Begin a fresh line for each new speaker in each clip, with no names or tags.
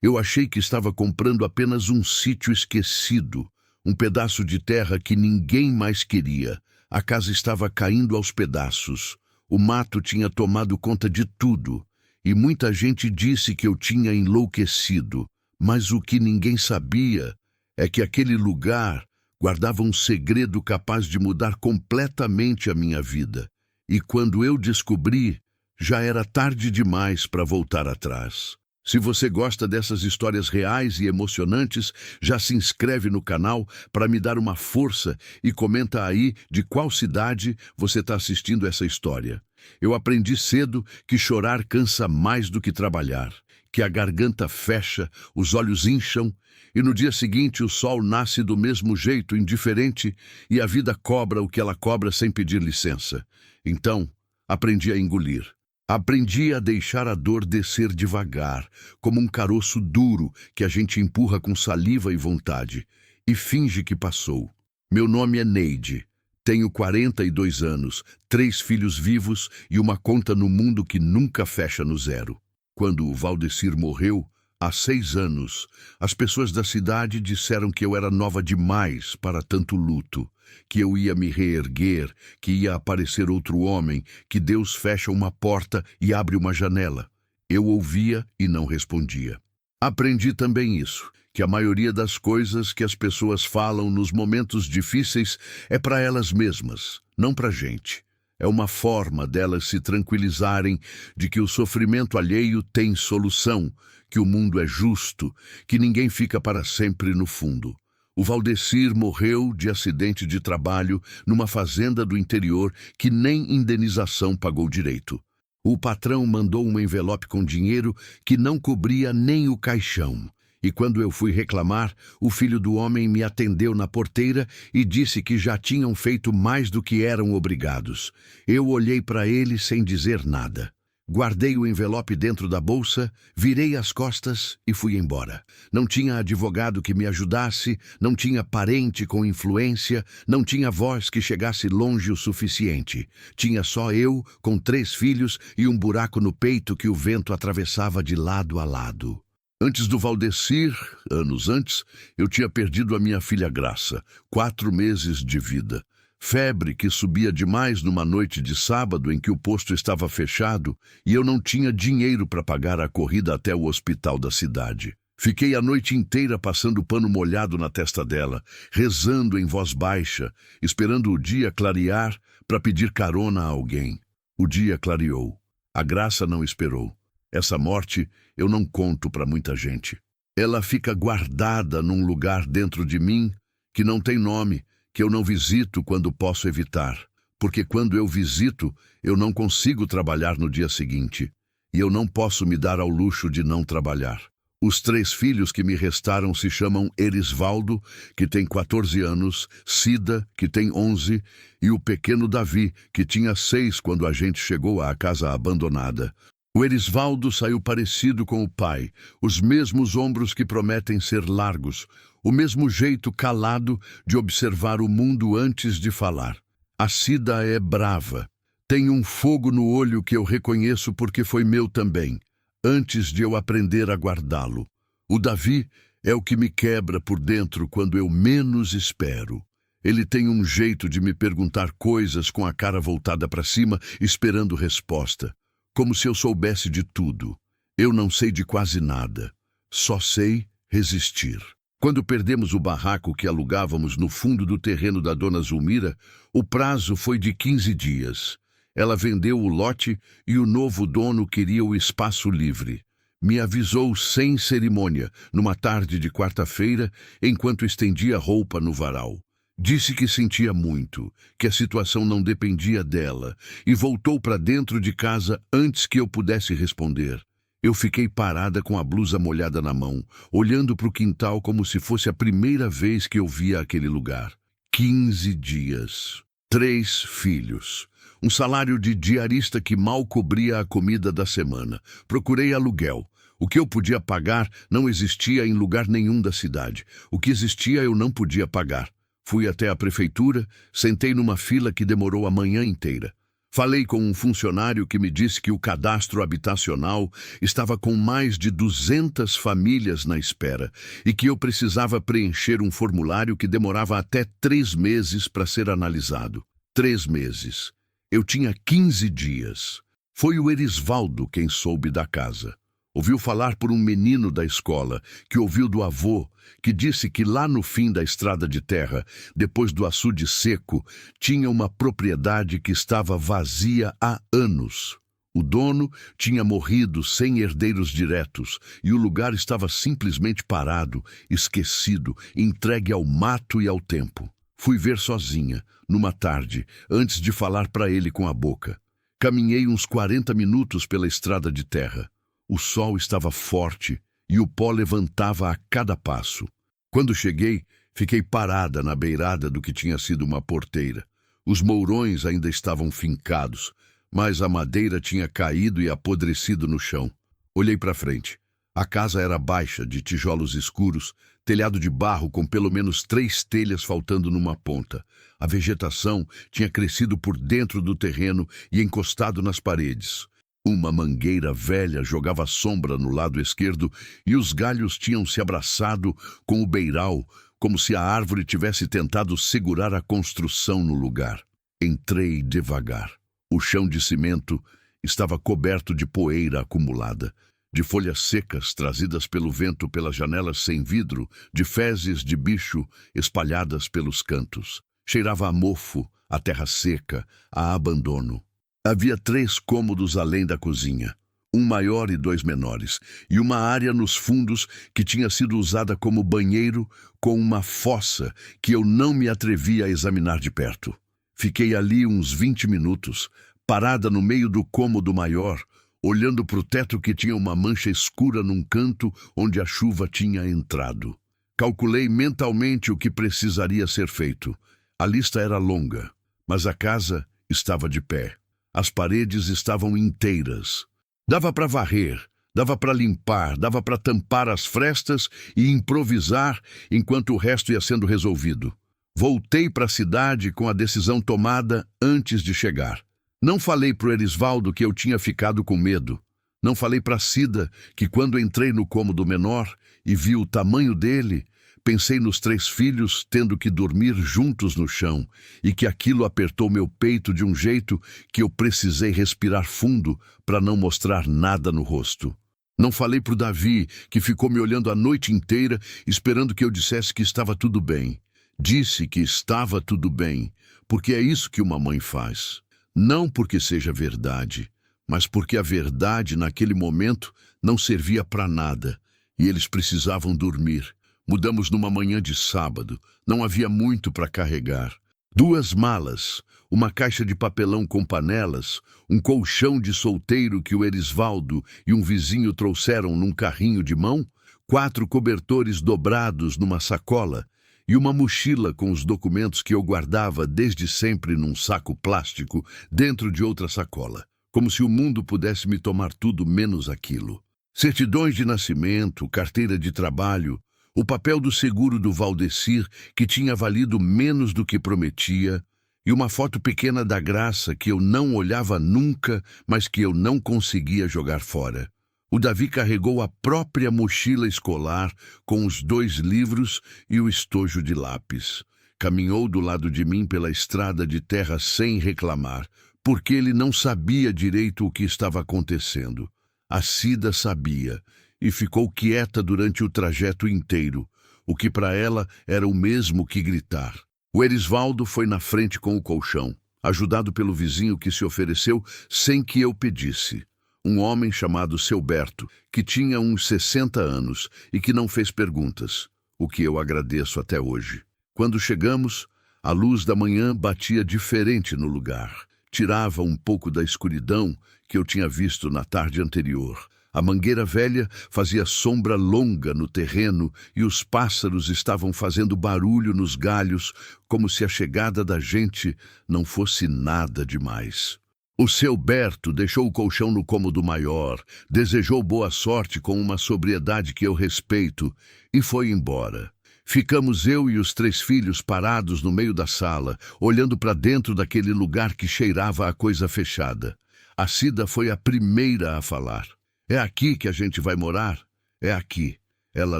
Eu achei que estava comprando apenas um sítio esquecido, um pedaço de terra que ninguém mais queria. A casa estava caindo aos pedaços. O mato tinha tomado conta de tudo, e muita gente disse que eu tinha enlouquecido. Mas o que ninguém sabia é que aquele lugar guardava um segredo capaz de mudar completamente a minha vida. E quando eu descobri, já era tarde demais para voltar atrás. Se você gosta dessas histórias reais e emocionantes, já se inscreve no canal para me dar uma força e comenta aí de qual cidade você está assistindo essa história. Eu aprendi cedo que chorar cansa mais do que trabalhar, que a garganta fecha, os olhos incham, e no dia seguinte o sol nasce do mesmo jeito, indiferente, e a vida cobra o que ela cobra sem pedir licença. Então, aprendi a engolir. Aprendi a deixar a dor descer devagar, como um caroço duro que a gente empurra com saliva e vontade, e finge que passou. Meu nome é Neide. Tenho 42 anos, 3 filhos vivos e uma conta no mundo que nunca fecha no zero. Quando o Valdecir morreu, há 6 anos, as pessoas da cidade disseram que eu era nova demais para tanto luto, que eu ia me reerguer, que ia aparecer outro homem, que Deus fecha uma porta e abre uma janela. Eu ouvia e não respondia. Aprendi também isso, que a maioria das coisas que as pessoas falam nos momentos difíceis é para elas mesmas, não para a gente. É uma forma delas se tranquilizarem de que o sofrimento alheio tem solução, que o mundo é justo, que ninguém fica para sempre no fundo. O Valdecir morreu de acidente de trabalho numa fazenda do interior que nem indenização pagou direito. O patrão mandou um envelope com dinheiro que não cobria nem o caixão. E quando eu fui reclamar, o filho do homem me atendeu na porteira e disse que já tinham feito mais do que eram obrigados. Eu olhei para ele sem dizer nada. Guardei o envelope dentro da bolsa, virei as costas e fui embora. Não tinha advogado que me ajudasse, não tinha parente com influência, não tinha voz que chegasse longe o suficiente. Tinha só eu, com 3 filhos e um buraco no peito que o vento atravessava de lado a lado. Antes do Valdecir, anos antes, eu tinha perdido a minha filha Graça, 4 meses de vida. Febre que subia demais numa noite de sábado em que o posto estava fechado e eu não tinha dinheiro para pagar a corrida até o hospital da cidade. Fiquei a noite inteira passando pano molhado na testa dela, rezando em voz baixa, esperando o dia clarear para pedir carona a alguém. O dia clareou. A Graça não esperou. Essa morte eu não conto para muita gente. Ela fica guardada num lugar dentro de mim que não tem nome, que eu não visito quando posso evitar, porque quando eu visito, eu não consigo trabalhar no dia seguinte, e eu não posso me dar ao luxo de não trabalhar. Os 3 filhos que me restaram se chamam Erisvaldo, que tem 14 anos, Cida, que tem 11, e o pequeno Davi, que tinha 6 quando a gente chegou à casa abandonada. O Erisvaldo saiu parecido com o pai, os mesmos ombros que prometem ser largos, o mesmo jeito calado de observar o mundo antes de falar. A Cida é brava, tem um fogo no olho que eu reconheço porque foi meu também, antes de eu aprender a guardá-lo. O Davi é o que me quebra por dentro quando eu menos espero. Ele tem um jeito de me perguntar coisas com a cara voltada para cima, esperando resposta. Como se eu soubesse de tudo. Eu não sei de quase nada. Só sei resistir. Quando perdemos o barraco que alugávamos no fundo do terreno da dona Zulmira, o prazo foi de 15 dias. Ela vendeu o lote e o novo dono queria o espaço livre. Me avisou sem cerimônia, numa tarde de quarta-feira, enquanto estendia roupa no varal. Disse que sentia muito, que a situação não dependia dela, e voltou para dentro de casa antes que eu pudesse responder. Eu fiquei parada com a blusa molhada na mão, olhando para o quintal como se fosse a primeira vez que eu via aquele lugar. 15 dias. 3 filhos. Um salário de diarista que mal cobria a comida da semana. Procurei aluguel. O que eu podia pagar não existia em lugar nenhum da cidade. O que existia eu não podia pagar. Fui até a prefeitura, sentei numa fila que demorou a manhã inteira. Falei com um funcionário que me disse que o cadastro habitacional estava com mais de 200 famílias na espera e que eu precisava preencher um formulário que demorava até 3 meses para ser analisado. 3 meses. Eu tinha 15 dias. Foi o Erisvaldo quem soube da casa. Ouviu falar por um menino da escola, que ouviu do avô, que disse que lá no fim da estrada de terra, depois do açude seco, tinha uma propriedade que estava vazia há anos. O dono tinha morrido sem herdeiros diretos e o lugar estava simplesmente parado, esquecido, entregue ao mato e ao tempo. Fui ver sozinha, numa tarde, antes de falar para ele com a boca. Caminhei uns 40 minutos pela estrada de terra. O sol estava forte e o pó levantava a cada passo. Quando cheguei, fiquei parada na beirada do que tinha sido uma porteira. Os mourões ainda estavam fincados, mas a madeira tinha caído e apodrecido no chão. Olhei para frente. A casa era baixa, de tijolos escuros, telhado de barro com pelo menos 3 telhas faltando numa ponta. A vegetação tinha crescido por dentro do terreno e encostado nas paredes. Uma mangueira velha jogava sombra no lado esquerdo e os galhos tinham se abraçado com o beiral, como se a árvore tivesse tentado segurar a construção no lugar. Entrei devagar. O chão de cimento estava coberto de poeira acumulada, de folhas secas trazidas pelo vento pelas janelas sem vidro, de fezes de bicho espalhadas pelos cantos. Cheirava a mofo, a terra seca, a abandono. Havia 3 cômodos além da cozinha, um maior e 2 menores, e uma área nos fundos que tinha sido usada como banheiro com uma fossa que eu não me atrevia a examinar de perto. Fiquei ali uns 20 minutos, parada no meio do cômodo maior, olhando para o teto que tinha uma mancha escura num canto onde a chuva tinha entrado. Calculei mentalmente o que precisaria ser feito. A lista era longa, mas a casa estava de pé. As paredes estavam inteiras. Dava para varrer, dava para limpar, dava para tampar as frestas e improvisar enquanto o resto ia sendo resolvido. Voltei para a cidade com a decisão tomada antes de chegar. Não falei para o Erisvaldo que eu tinha ficado com medo. Não falei para Cida que quando entrei no cômodo menor e vi o tamanho dele, pensei nos 3 filhos tendo que dormir juntos no chão e que aquilo apertou meu peito de um jeito que eu precisei respirar fundo para não mostrar nada no rosto. Não falei para o Davi, que ficou me olhando a noite inteira esperando que eu dissesse que estava tudo bem. Disse que estava tudo bem, porque é isso que uma mãe faz. Não porque seja verdade, mas porque a verdade naquele momento não servia para nada e eles precisavam dormir. Mudamos numa manhã de sábado. Não havia muito para carregar. 2 malas, uma caixa de papelão com panelas, um colchão de solteiro que o Erisvaldo e um vizinho trouxeram num carrinho de mão, 4 cobertores dobrados numa sacola e uma mochila com os documentos que eu guardava desde sempre num saco plástico dentro de outra sacola, como se o mundo pudesse me tomar tudo menos aquilo. Certidões de nascimento, carteira de trabalho, o papel do seguro do Valdecir, que tinha valido menos do que prometia, e uma foto pequena da Graça que eu não olhava nunca, mas que eu não conseguia jogar fora. O Davi carregou a própria mochila escolar com os 2 livros e o estojo de lápis. Caminhou do lado de mim pela estrada de terra sem reclamar, porque ele não sabia direito o que estava acontecendo. A Cida sabia e ficou quieta durante o trajeto inteiro, o que para ela era o mesmo que gritar. O Erisvaldo foi na frente com o colchão, ajudado pelo vizinho que se ofereceu sem que eu pedisse. Um homem chamado Seu Berto, que tinha uns 60 anos e que não fez perguntas, o que eu agradeço até hoje. Quando chegamos, a luz da manhã batia diferente no lugar. Tirava um pouco da escuridão que eu tinha visto na tarde anterior. A mangueira velha fazia sombra longa no terreno e os pássaros estavam fazendo barulho nos galhos, como se a chegada da gente não fosse nada demais. O Seu Berto deixou o colchão no cômodo maior, desejou boa sorte com uma sobriedade que eu respeito e foi embora. Ficamos eu e os 3 filhos parados no meio da sala, olhando para dentro daquele lugar que cheirava a coisa fechada. A Cida foi a primeira a falar. É aqui que a gente vai morar? É aqui. Ela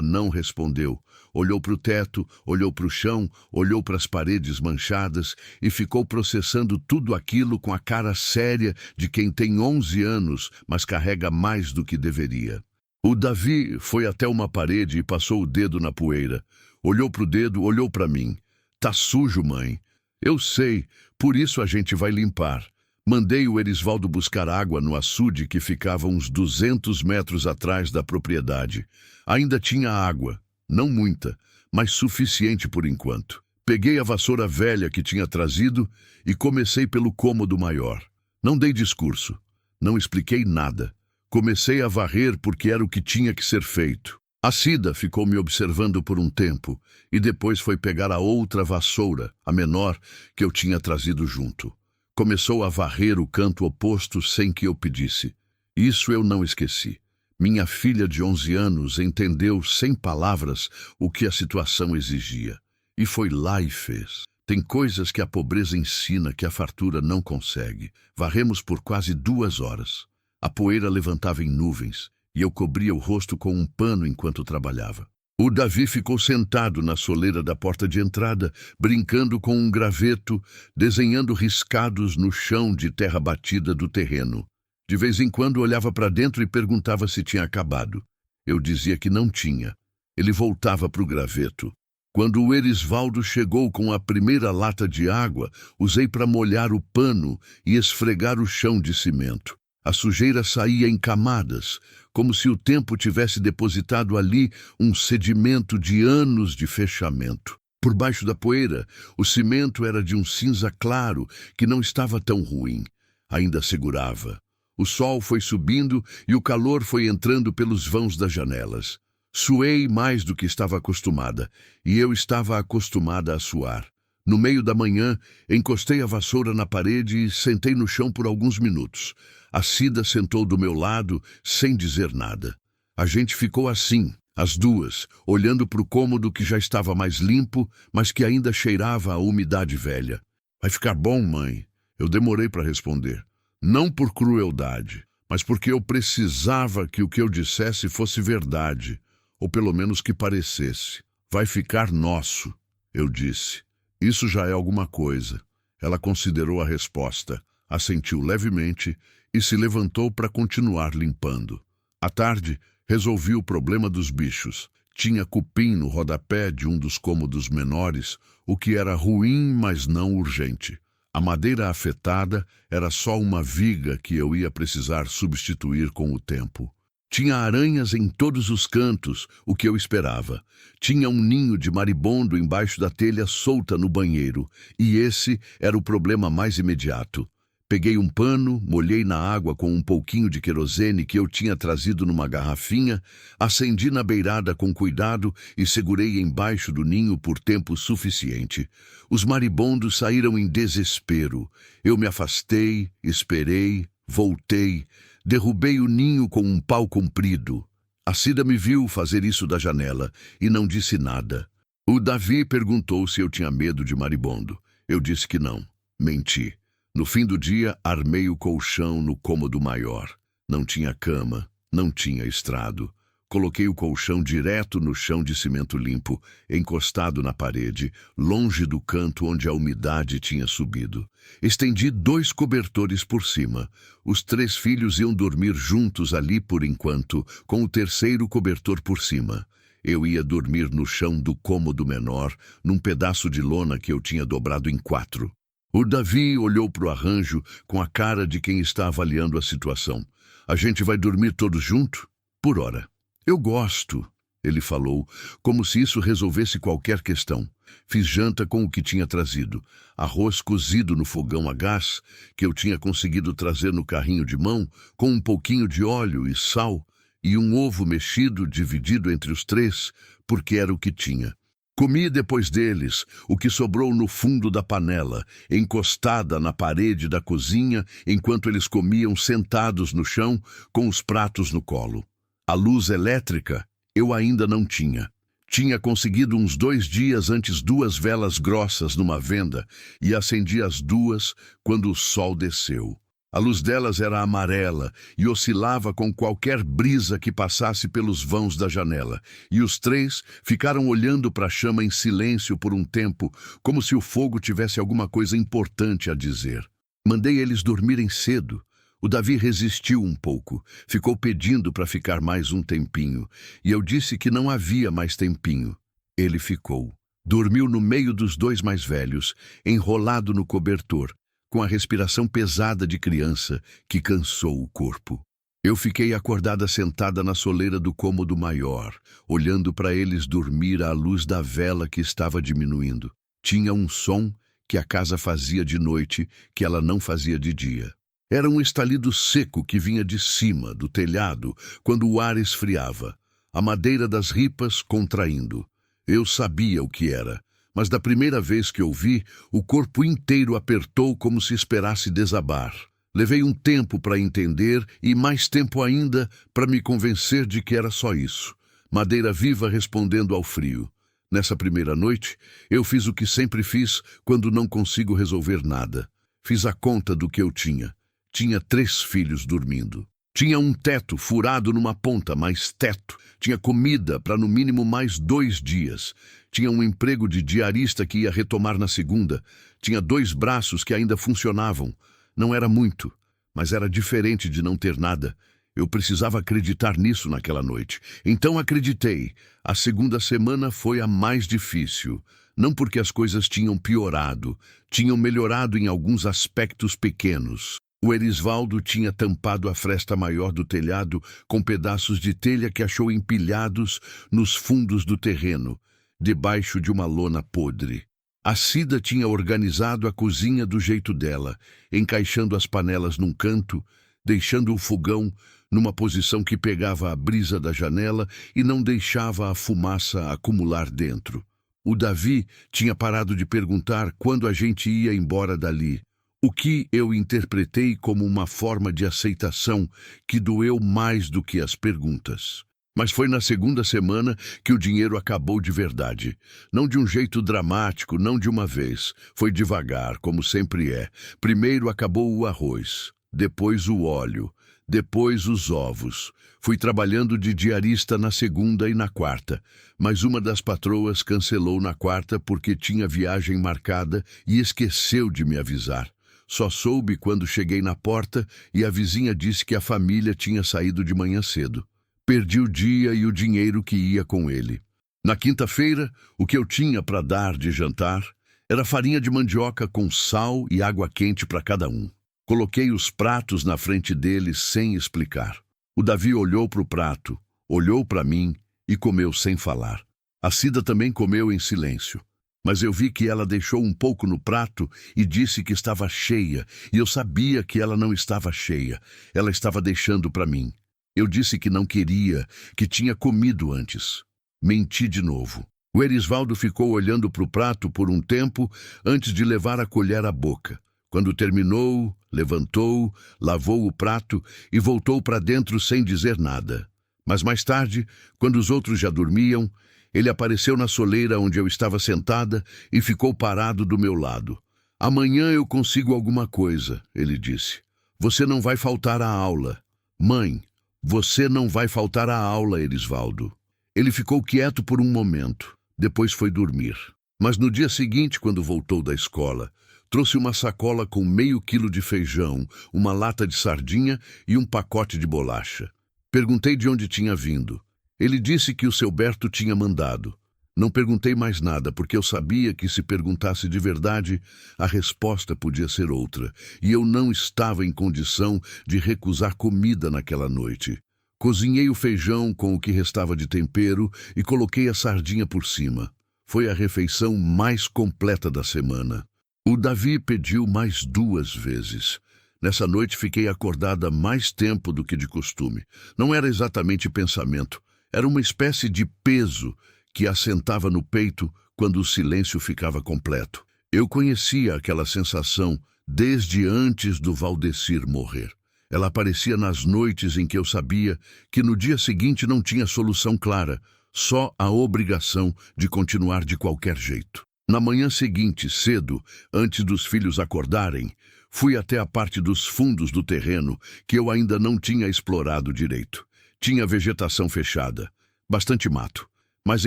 não respondeu. Olhou para o teto, olhou para o chão, olhou para as paredes manchadas e ficou processando tudo aquilo com a cara séria de quem tem 11 anos, mas carrega mais do que deveria. O Davi foi até uma parede e passou o dedo na poeira. Olhou para o dedo, olhou para mim. Tá sujo, mãe. Eu sei, por isso a gente vai limpar. Mandei o Erisvaldo buscar água no açude que ficava uns 200 metros atrás da propriedade. Ainda tinha água, não muita, mas suficiente por enquanto. Peguei a vassoura velha que tinha trazido e comecei pelo cômodo maior. Não dei discurso, não expliquei nada. Comecei a varrer porque era o que tinha que ser feito. A Cida ficou me observando por um tempo e depois foi pegar a outra vassoura, a menor, que eu tinha trazido junto. Começou a varrer o canto oposto sem que eu pedisse. Isso eu não esqueci. Minha filha de 11 anos entendeu sem palavras o que a situação exigia. E foi lá e fez. Tem coisas que a pobreza ensina que a fartura não consegue. Varremos por quase 2 horas. A poeira levantava em nuvens e eu cobria o rosto com um pano enquanto trabalhava. O Davi ficou sentado na soleira da porta de entrada, brincando com um graveto, desenhando riscados no chão de terra batida do terreno. De vez em quando olhava para dentro e perguntava se tinha acabado. Eu dizia que não tinha. Ele voltava para o graveto. Quando o Erisvaldo chegou com a primeira lata de água, usei para molhar o pano e esfregar o chão de cimento. A sujeira saía em camadas, como se o tempo tivesse depositado ali um sedimento de anos de fechamento. Por baixo da poeira, o cimento era de um cinza claro que não estava tão ruim. Ainda segurava. O sol foi subindo e o calor foi entrando pelos vãos das janelas. Suei mais do que estava acostumada, e eu estava acostumada a suar. No meio da manhã, encostei a vassoura na parede e sentei no chão por alguns minutos. A Cida sentou do meu lado, sem dizer nada. A gente ficou assim, as duas, olhando para o cômodo que já estava mais limpo, mas que ainda cheirava a umidade velha. Vai ficar bom, mãe? Eu demorei para responder. Não por crueldade, mas porque eu precisava que o que eu dissesse fosse verdade, ou pelo menos que parecesse. Vai ficar nosso, eu disse. Isso já é alguma coisa. Ela considerou a resposta, assentiu levemente e se levantou para continuar limpando. À tarde, resolvi o problema dos bichos. Tinha cupim no rodapé de um dos cômodos menores, o que era ruim, mas não urgente. A madeira afetada era só uma viga que eu ia precisar substituir com o tempo. Tinha aranhas em todos os cantos, o que eu esperava. Tinha um ninho de maribondo embaixo da telha solta no banheiro, e esse era o problema mais imediato. Peguei um pano, molhei na água com um pouquinho de querosene que eu tinha trazido numa garrafinha, acendi na beirada com cuidado e segurei embaixo do ninho por tempo suficiente. Os maribondos saíram em desespero. Eu me afastei, esperei, voltei. Derrubei o ninho com um pau comprido. A Cida me viu fazer isso da janela e não disse nada. O Davi perguntou se eu tinha medo de maribondo. Eu disse que não. Menti. No fim do dia, armei o colchão no cômodo maior. Não tinha cama, não tinha estrado. Coloquei o colchão direto no chão de cimento limpo, encostado na parede, longe do canto onde a umidade tinha subido. Estendi 2 cobertores por cima. Os 3 filhos iam dormir juntos ali por enquanto, com o 3º cobertor por cima. Eu ia dormir no chão do cômodo menor, num pedaço de lona que eu tinha dobrado em 4. O Davi olhou para o arranjo com a cara de quem está avaliando a situação. A gente vai dormir todos junto? Por hora. Eu gosto, ele falou, como se isso resolvesse qualquer questão. Fiz janta com o que tinha trazido. Arroz cozido no fogão a gás, que eu tinha conseguido trazer no carrinho de mão, com um pouquinho de óleo e sal, e um ovo mexido dividido entre os 3, porque era o que tinha. Comi depois deles o que sobrou no fundo da panela, encostada na parede da cozinha, enquanto eles comiam sentados no chão, com os pratos no colo. A luz elétrica eu ainda não tinha. Tinha conseguido uns 2 dias antes 2 velas grossas numa venda e acendi as duas quando o sol desceu. A luz delas era amarela e oscilava com qualquer brisa que passasse pelos vãos da janela, e os três ficaram olhando para a chama em silêncio por um tempo, como se o fogo tivesse alguma coisa importante a dizer. Mandei eles dormirem cedo. O Davi resistiu um pouco, ficou pedindo para ficar mais um tempinho, e eu disse que não havia mais tempinho. Ele ficou. Dormiu no meio dos dois mais velhos, enrolado no cobertor, com a respiração pesada de criança que cansou o corpo. Eu fiquei acordada sentada na soleira do cômodo maior, olhando para eles dormir à luz da vela que estava diminuindo. Tinha um som que a casa fazia de noite que ela não fazia de dia. Era um estalido seco que vinha de cima, do telhado, quando o ar esfriava, a madeira das ripas contraindo. Eu sabia o que era, mas da primeira vez que ouvi, o corpo inteiro apertou como se esperasse desabar. Levei um tempo para entender e mais tempo ainda para me convencer de que era só isso. Madeira viva respondendo ao frio. Nessa primeira noite, eu fiz o que sempre fiz quando não consigo resolver nada. Fiz a conta do que eu tinha. Tinha 3 filhos dormindo. Tinha um teto furado numa ponta, mais teto. Tinha comida para no mínimo mais 2 dias. Tinha um emprego de diarista que ia retomar na segunda. Tinha 2 braços que ainda funcionavam. Não era muito, mas era diferente de não ter nada. Eu precisava acreditar nisso naquela noite. Então acreditei. A segunda semana foi a mais difícil. Não porque as coisas tinham piorado. Tinham melhorado em alguns aspectos pequenos. O Erisvaldo tinha tampado a fresta maior do telhado com pedaços de telha que achou empilhados nos fundos do terreno, debaixo de uma lona podre. A Cida tinha organizado a cozinha do jeito dela, encaixando as panelas num canto, deixando o fogão numa posição que pegava a brisa da janela e não deixava a fumaça acumular dentro. O Davi tinha parado de perguntar quando a gente ia embora dali, o que eu interpretei como uma forma de aceitação que doeu mais do que as perguntas. Mas foi na segunda semana que o dinheiro acabou de verdade. Não de um jeito dramático, não de uma vez. Foi devagar, como sempre é. Primeiro acabou o arroz, depois o óleo, depois os ovos. Fui trabalhando de diarista na segunda e na quarta, mas uma das patroas cancelou na quarta porque tinha viagem marcada e esqueceu de me avisar. Só soube quando cheguei na porta e a vizinha disse que a família tinha saído de manhã cedo. Perdi o dia e o dinheiro que ia com ele. Na quinta-feira, o que eu tinha para dar de jantar era farinha de mandioca com sal e água quente para cada um. Coloquei os pratos na frente deles sem explicar. O Davi olhou para o prato, olhou para mim e comeu sem falar. A Cida também comeu em silêncio. Mas eu vi que ela deixou um pouco no prato e disse que estava cheia, e eu sabia que ela não estava cheia. Ela estava deixando para mim. Eu disse que não queria, que tinha comido antes. Menti de novo. O Erisvaldo ficou olhando para o prato por um tempo antes de levar a colher à boca. Quando terminou, levantou, lavou o prato e voltou para dentro sem dizer nada. Mas mais tarde, quando os outros já dormiam, ele apareceu na soleira onde eu estava sentada e ficou parado do meu lado. Amanhã eu consigo alguma coisa, ele disse. Você não vai faltar à aula. Mãe, você não vai faltar à aula, Erisvaldo. Ele ficou quieto por um momento, depois foi dormir. Mas no dia seguinte, quando voltou da escola, trouxe uma sacola com meio quilo de feijão, uma lata de sardinha e um pacote de bolacha. Perguntei de onde tinha vindo. Ele disse que o seu Berto tinha mandado. Não perguntei mais nada, porque eu sabia que se perguntasse de verdade, a resposta podia ser outra, e eu não estava em condição de recusar comida naquela noite. Cozinhei o feijão com o que restava de tempero e coloquei a sardinha por cima. Foi a refeição mais completa da semana. O Davi pediu mais 2 vezes. Nessa noite fiquei acordada mais tempo do que de costume. Não era exatamente pensamento. Era uma espécie de peso que assentava no peito quando o silêncio ficava completo. Eu conhecia aquela sensação desde antes do Valdecir morrer. Ela aparecia nas noites em que eu sabia que no dia seguinte não tinha solução clara, só a obrigação de continuar de qualquer jeito. Na manhã seguinte, cedo, antes dos filhos acordarem, fui até a parte dos fundos do terreno que eu ainda não tinha explorado direito. Tinha vegetação fechada, bastante mato, mas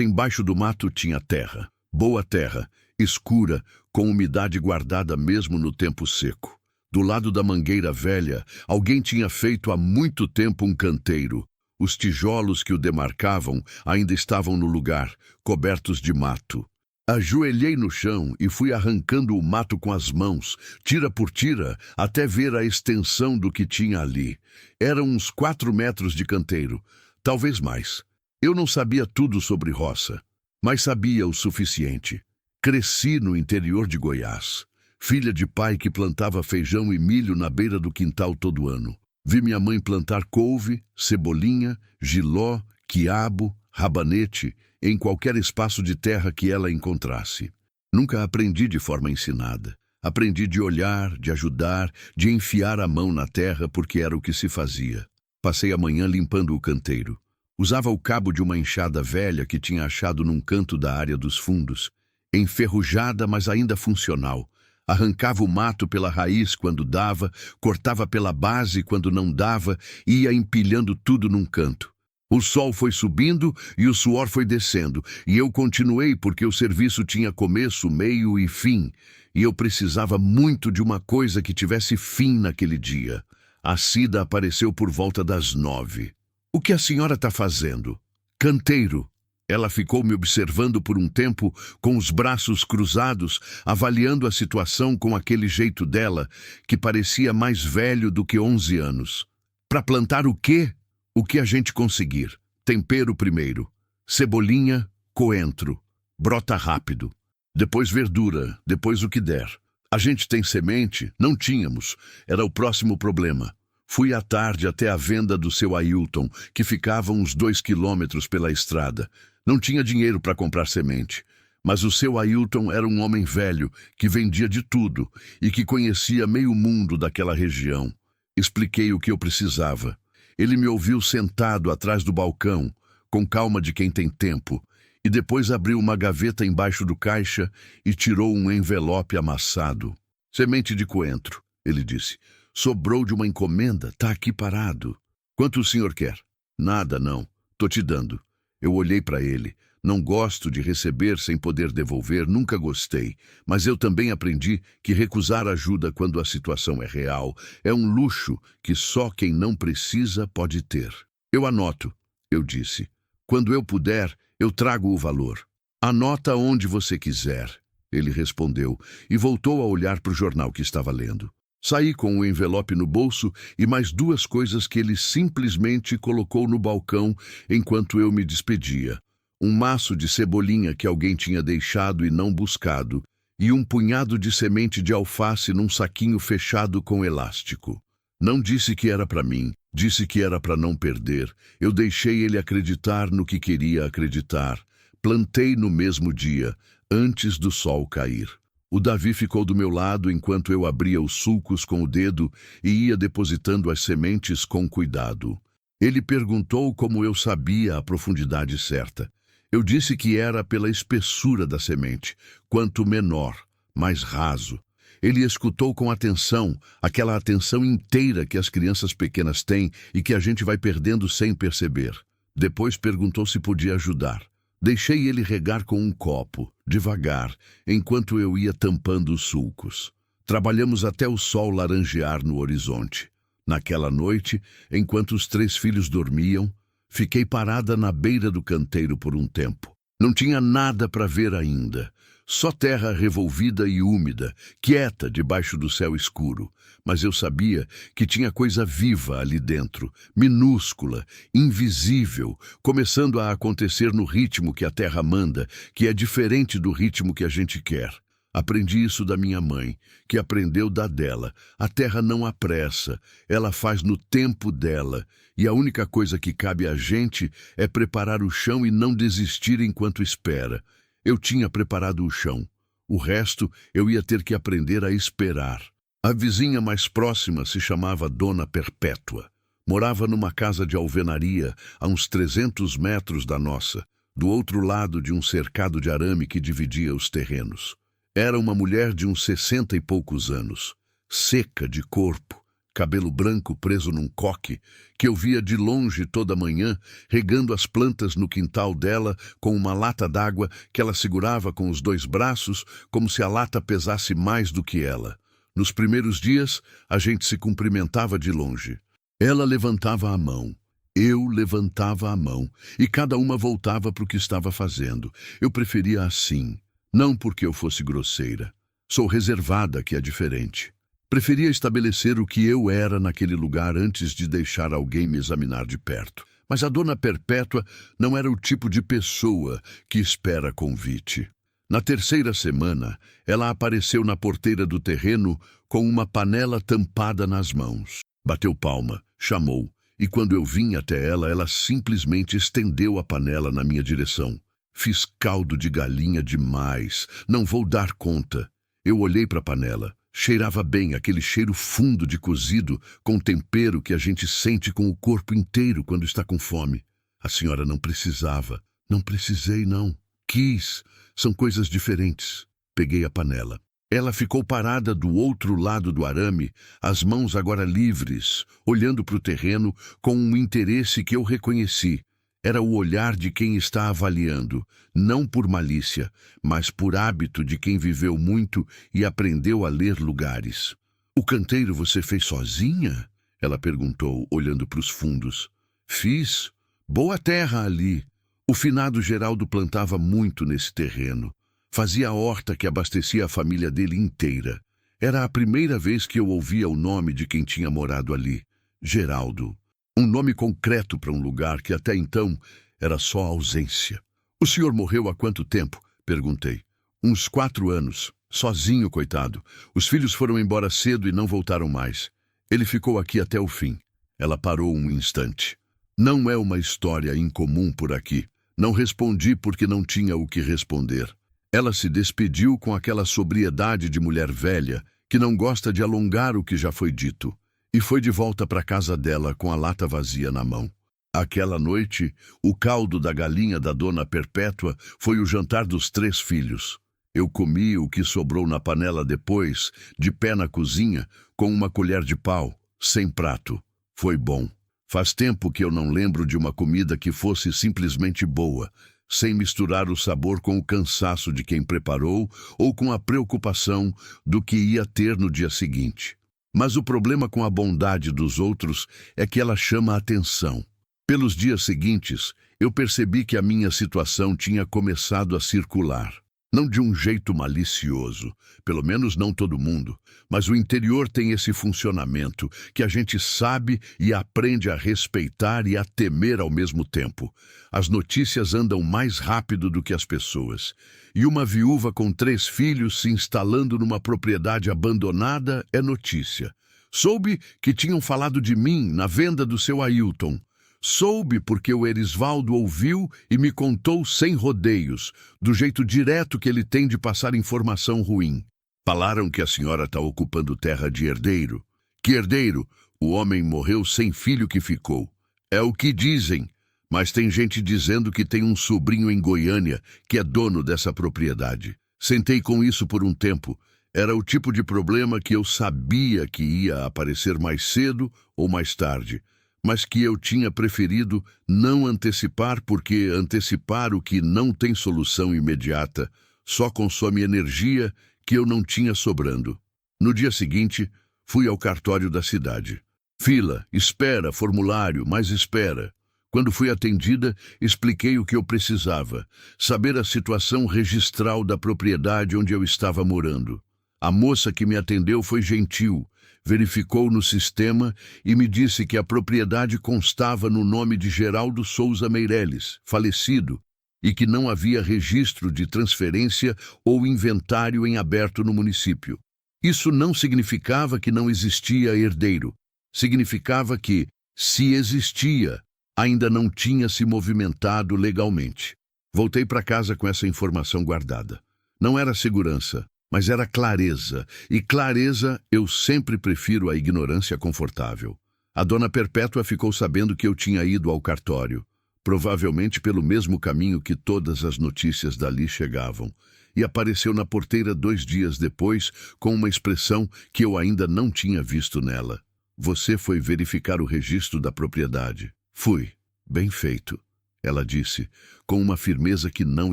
embaixo do mato tinha terra. Boa terra, escura, com umidade guardada mesmo no tempo seco. Do lado da mangueira velha, alguém tinha feito há muito tempo um canteiro. Os tijolos que o demarcavam ainda estavam no lugar, cobertos de mato. Ajoelhei no chão e fui arrancando o mato com as mãos, tira por tira, até ver a extensão do que tinha ali. Eram uns 4 metros de canteiro, talvez mais. Eu não sabia tudo sobre roça, mas sabia o suficiente. Cresci no interior de Goiás, filha de pai que plantava feijão e milho na beira do quintal todo ano. Vi minha mãe plantar couve, cebolinha, jiló, quiabo, rabanete, em qualquer espaço de terra que ela encontrasse. Nunca aprendi de forma ensinada. Aprendi de olhar, de ajudar, de enfiar a mão na terra porque era o que se fazia. Passei a manhã limpando o canteiro. Usava o cabo de uma enxada velha que tinha achado num canto da área dos fundos. Enferrujada, mas ainda funcional. Arrancava o mato pela raiz quando dava, cortava pela base quando não dava e ia empilhando tudo num canto. O sol foi subindo e o suor foi descendo, e eu continuei porque o serviço tinha começo, meio e fim, e eu precisava muito de uma coisa que tivesse fim naquele dia. A Cida apareceu por volta das 9. "O que a senhora está fazendo?" "Canteiro." Ela ficou me observando por um tempo, com os braços cruzados, avaliando a situação com aquele jeito dela, que parecia mais velho do que 11 anos. "Para plantar o quê?" "O que a gente conseguir. Tempero primeiro. Cebolinha, coentro. Brota rápido. Depois verdura, depois o que der. A gente tem semente?" Não tínhamos. Era o próximo problema. Fui à tarde até a venda do seu Ailton, que ficava uns 2 quilômetros pela estrada. Não tinha dinheiro para comprar semente, mas o seu Ailton era um homem velho que vendia de tudo e que conhecia meio mundo daquela região. Expliquei o que eu precisava. Ele me ouviu sentado atrás do balcão, com calma de quem tem tempo, e depois abriu uma gaveta embaixo do caixa e tirou um envelope amassado. "Semente de coentro", ele disse. "Sobrou de uma encomenda, tá aqui parado." "Quanto o senhor quer?" "Nada, não. Tô te dando." Eu olhei para ele. Não gosto de receber sem poder devolver, nunca gostei. Mas eu também aprendi que recusar ajuda quando a situação é real é um luxo que só quem não precisa pode ter. "Eu anoto", eu disse. "Quando eu puder, eu trago o valor." "Anota onde você quiser", ele respondeu e voltou a olhar para o jornal que estava lendo. Saí com o envelope no bolso e mais 2 coisas que ele simplesmente colocou no balcão enquanto eu me despedia. Um maço de cebolinha que alguém tinha deixado e não buscado, e um punhado de semente de alface num saquinho fechado com elástico. Não disse que era para mim, disse que era para não perder. Eu deixei ele acreditar no que queria acreditar. Plantei no mesmo dia, antes do sol cair. O Davi ficou do meu lado enquanto eu abria os sulcos com o dedo e ia depositando as sementes com cuidado. Ele perguntou como eu sabia a profundidade certa. Eu disse que era pela espessura da semente. Quanto menor, mais raso. Ele escutou com atenção, aquela atenção inteira que as crianças pequenas têm e que a gente vai perdendo sem perceber. Depois perguntou se podia ajudar. Deixei ele regar com um copo, devagar, enquanto eu ia tampando os sulcos. Trabalhamos até o sol laranjear no horizonte. Naquela noite, enquanto os 3 filhos dormiam, fiquei parada na beira do canteiro por um tempo. Não tinha nada para ver ainda. Só terra revolvida e úmida, quieta debaixo do céu escuro. Mas eu sabia que tinha coisa viva ali dentro, minúscula, invisível, começando a acontecer no ritmo que a terra manda, que é diferente do ritmo que a gente quer. Aprendi isso da minha mãe, que aprendeu da dela. A terra não apressa, ela faz no tempo dela, e a única coisa que cabe a gente é preparar o chão e não desistir enquanto espera. Eu tinha preparado o chão. O resto eu ia ter que aprender a esperar. A vizinha mais próxima se chamava Dona Perpétua. Morava numa casa de alvenaria a uns 300 metros da nossa. do outro lado de um cercado de arame que dividia os terrenos. Era uma mulher de uns 60 e poucos anos, seca de corpo, cabelo branco preso num coque, que eu via de longe toda manhã, regando as plantas no quintal dela com uma lata d'água que ela segurava com os 2 braços, como se a lata pesasse mais do que ela. Nos primeiros dias, a gente se cumprimentava de longe. Ela levantava a mão, eu levantava a mão, e cada uma voltava para o que estava fazendo. Eu preferia assim, não porque eu fosse grosseira. Sou reservada, que é diferente. Preferia estabelecer o que eu era naquele lugar antes de deixar alguém me examinar de perto. Mas a Dona Perpétua não era o tipo de pessoa que espera convite. Na terceira semana, ela apareceu na porteira do terreno com uma panela tampada nas mãos. Bateu palma, chamou, e quando eu vim até ela, ela simplesmente estendeu a panela na minha direção. Fiz caldo de galinha demais, não vou dar conta. Eu olhei para a panela. Cheirava bem, aquele cheiro fundo de cozido, com tempero que a gente sente com o corpo inteiro quando está com fome. A senhora não precisava. Não precisei, não. Quis. São coisas diferentes. Peguei a panela. Ela ficou parada do outro lado do arame, as mãos agora livres, olhando para o terreno com um interesse que eu reconheci. Era o olhar de quem está avaliando, não por malícia, mas por hábito de quem viveu muito e aprendeu a ler lugares. "O canteiro você fez sozinha?" Ela perguntou, olhando para os fundos. "Fiz. Boa terra ali. O finado Geraldo plantava muito nesse terreno. Fazia a horta que abastecia a família dele inteira. Era a primeira vez que eu ouvia o nome de quem tinha morado ali. Geraldo. Um nome concreto para um lugar que até então era só ausência. "O senhor morreu há quanto tempo?" perguntei. "Uns 4 anos. Sozinho, coitado. Os filhos foram embora cedo e não voltaram mais. Ele ficou aqui até o fim." Ela parou um instante. "Não é uma história incomum por aqui." Não respondi porque não tinha o que responder. Ela se despediu com aquela sobriedade de mulher velha que não gosta de alongar o que já foi dito. E foi de volta para a casa dela com a lata vazia na mão. Aquela noite, o caldo da galinha da Dona Perpétua foi o jantar dos 3 filhos. Eu comi o que sobrou na panela depois, de pé na cozinha, com uma colher de pau, sem prato. Foi bom. Faz tempo que eu não lembro de uma comida que fosse simplesmente boa, sem misturar o sabor com o cansaço de quem preparou ou com a preocupação do que ia ter no dia seguinte. Mas o problema com a bondade dos outros é que ela chama a atenção. Pelos dias seguintes, eu percebi que a minha situação tinha começado a circular. Não de um jeito malicioso, pelo menos não todo mundo, mas o interior tem esse funcionamento que a gente sabe e aprende a respeitar e a temer ao mesmo tempo. As notícias andam mais rápido do que as pessoas. E uma viúva com 3 filhos se instalando numa propriedade abandonada é notícia. Soube que tinham falado de mim na venda do seu Ailton. Soube porque o Erisvaldo ouviu e me contou sem rodeios, do jeito direto que ele tem de passar informação ruim. Falaram que a senhora está ocupando terra de herdeiro. Que herdeiro? O homem morreu sem filho que ficou. É o que dizem, mas tem gente dizendo que tem um sobrinho em Goiânia que é dono dessa propriedade. Sentei com isso por um tempo. Era o tipo de problema que eu sabia que ia aparecer mais cedo ou mais tarde, mas que eu tinha preferido não antecipar porque antecipar o que não tem solução imediata só consome energia que eu não tinha sobrando. No dia seguinte, fui ao cartório da cidade. Fila, espera, formulário, mais espera. Quando fui atendida, expliquei o que eu precisava, saber a situação registral da propriedade onde eu estava morando. A moça que me atendeu foi gentil, verificou no sistema e me disse que a propriedade constava no nome de Geraldo Souza Meireles, falecido, e que não havia registro de transferência ou inventário em aberto no município. Isso não significava que não existia herdeiro. Significava que, se existia, ainda não tinha se movimentado legalmente. Voltei para casa com essa informação guardada. Não era segurança, mas era clareza, e clareza eu sempre prefiro à ignorância confortável. A Dona Perpétua ficou sabendo que eu tinha ido ao cartório. provavelmente pelo mesmo caminho que todas as notícias dali chegavam, e apareceu na porteira 2 dias depois com uma expressão que eu ainda não tinha visto nela. Você foi verificar o registro da propriedade? Fui. Bem feito, ela disse, com uma firmeza que não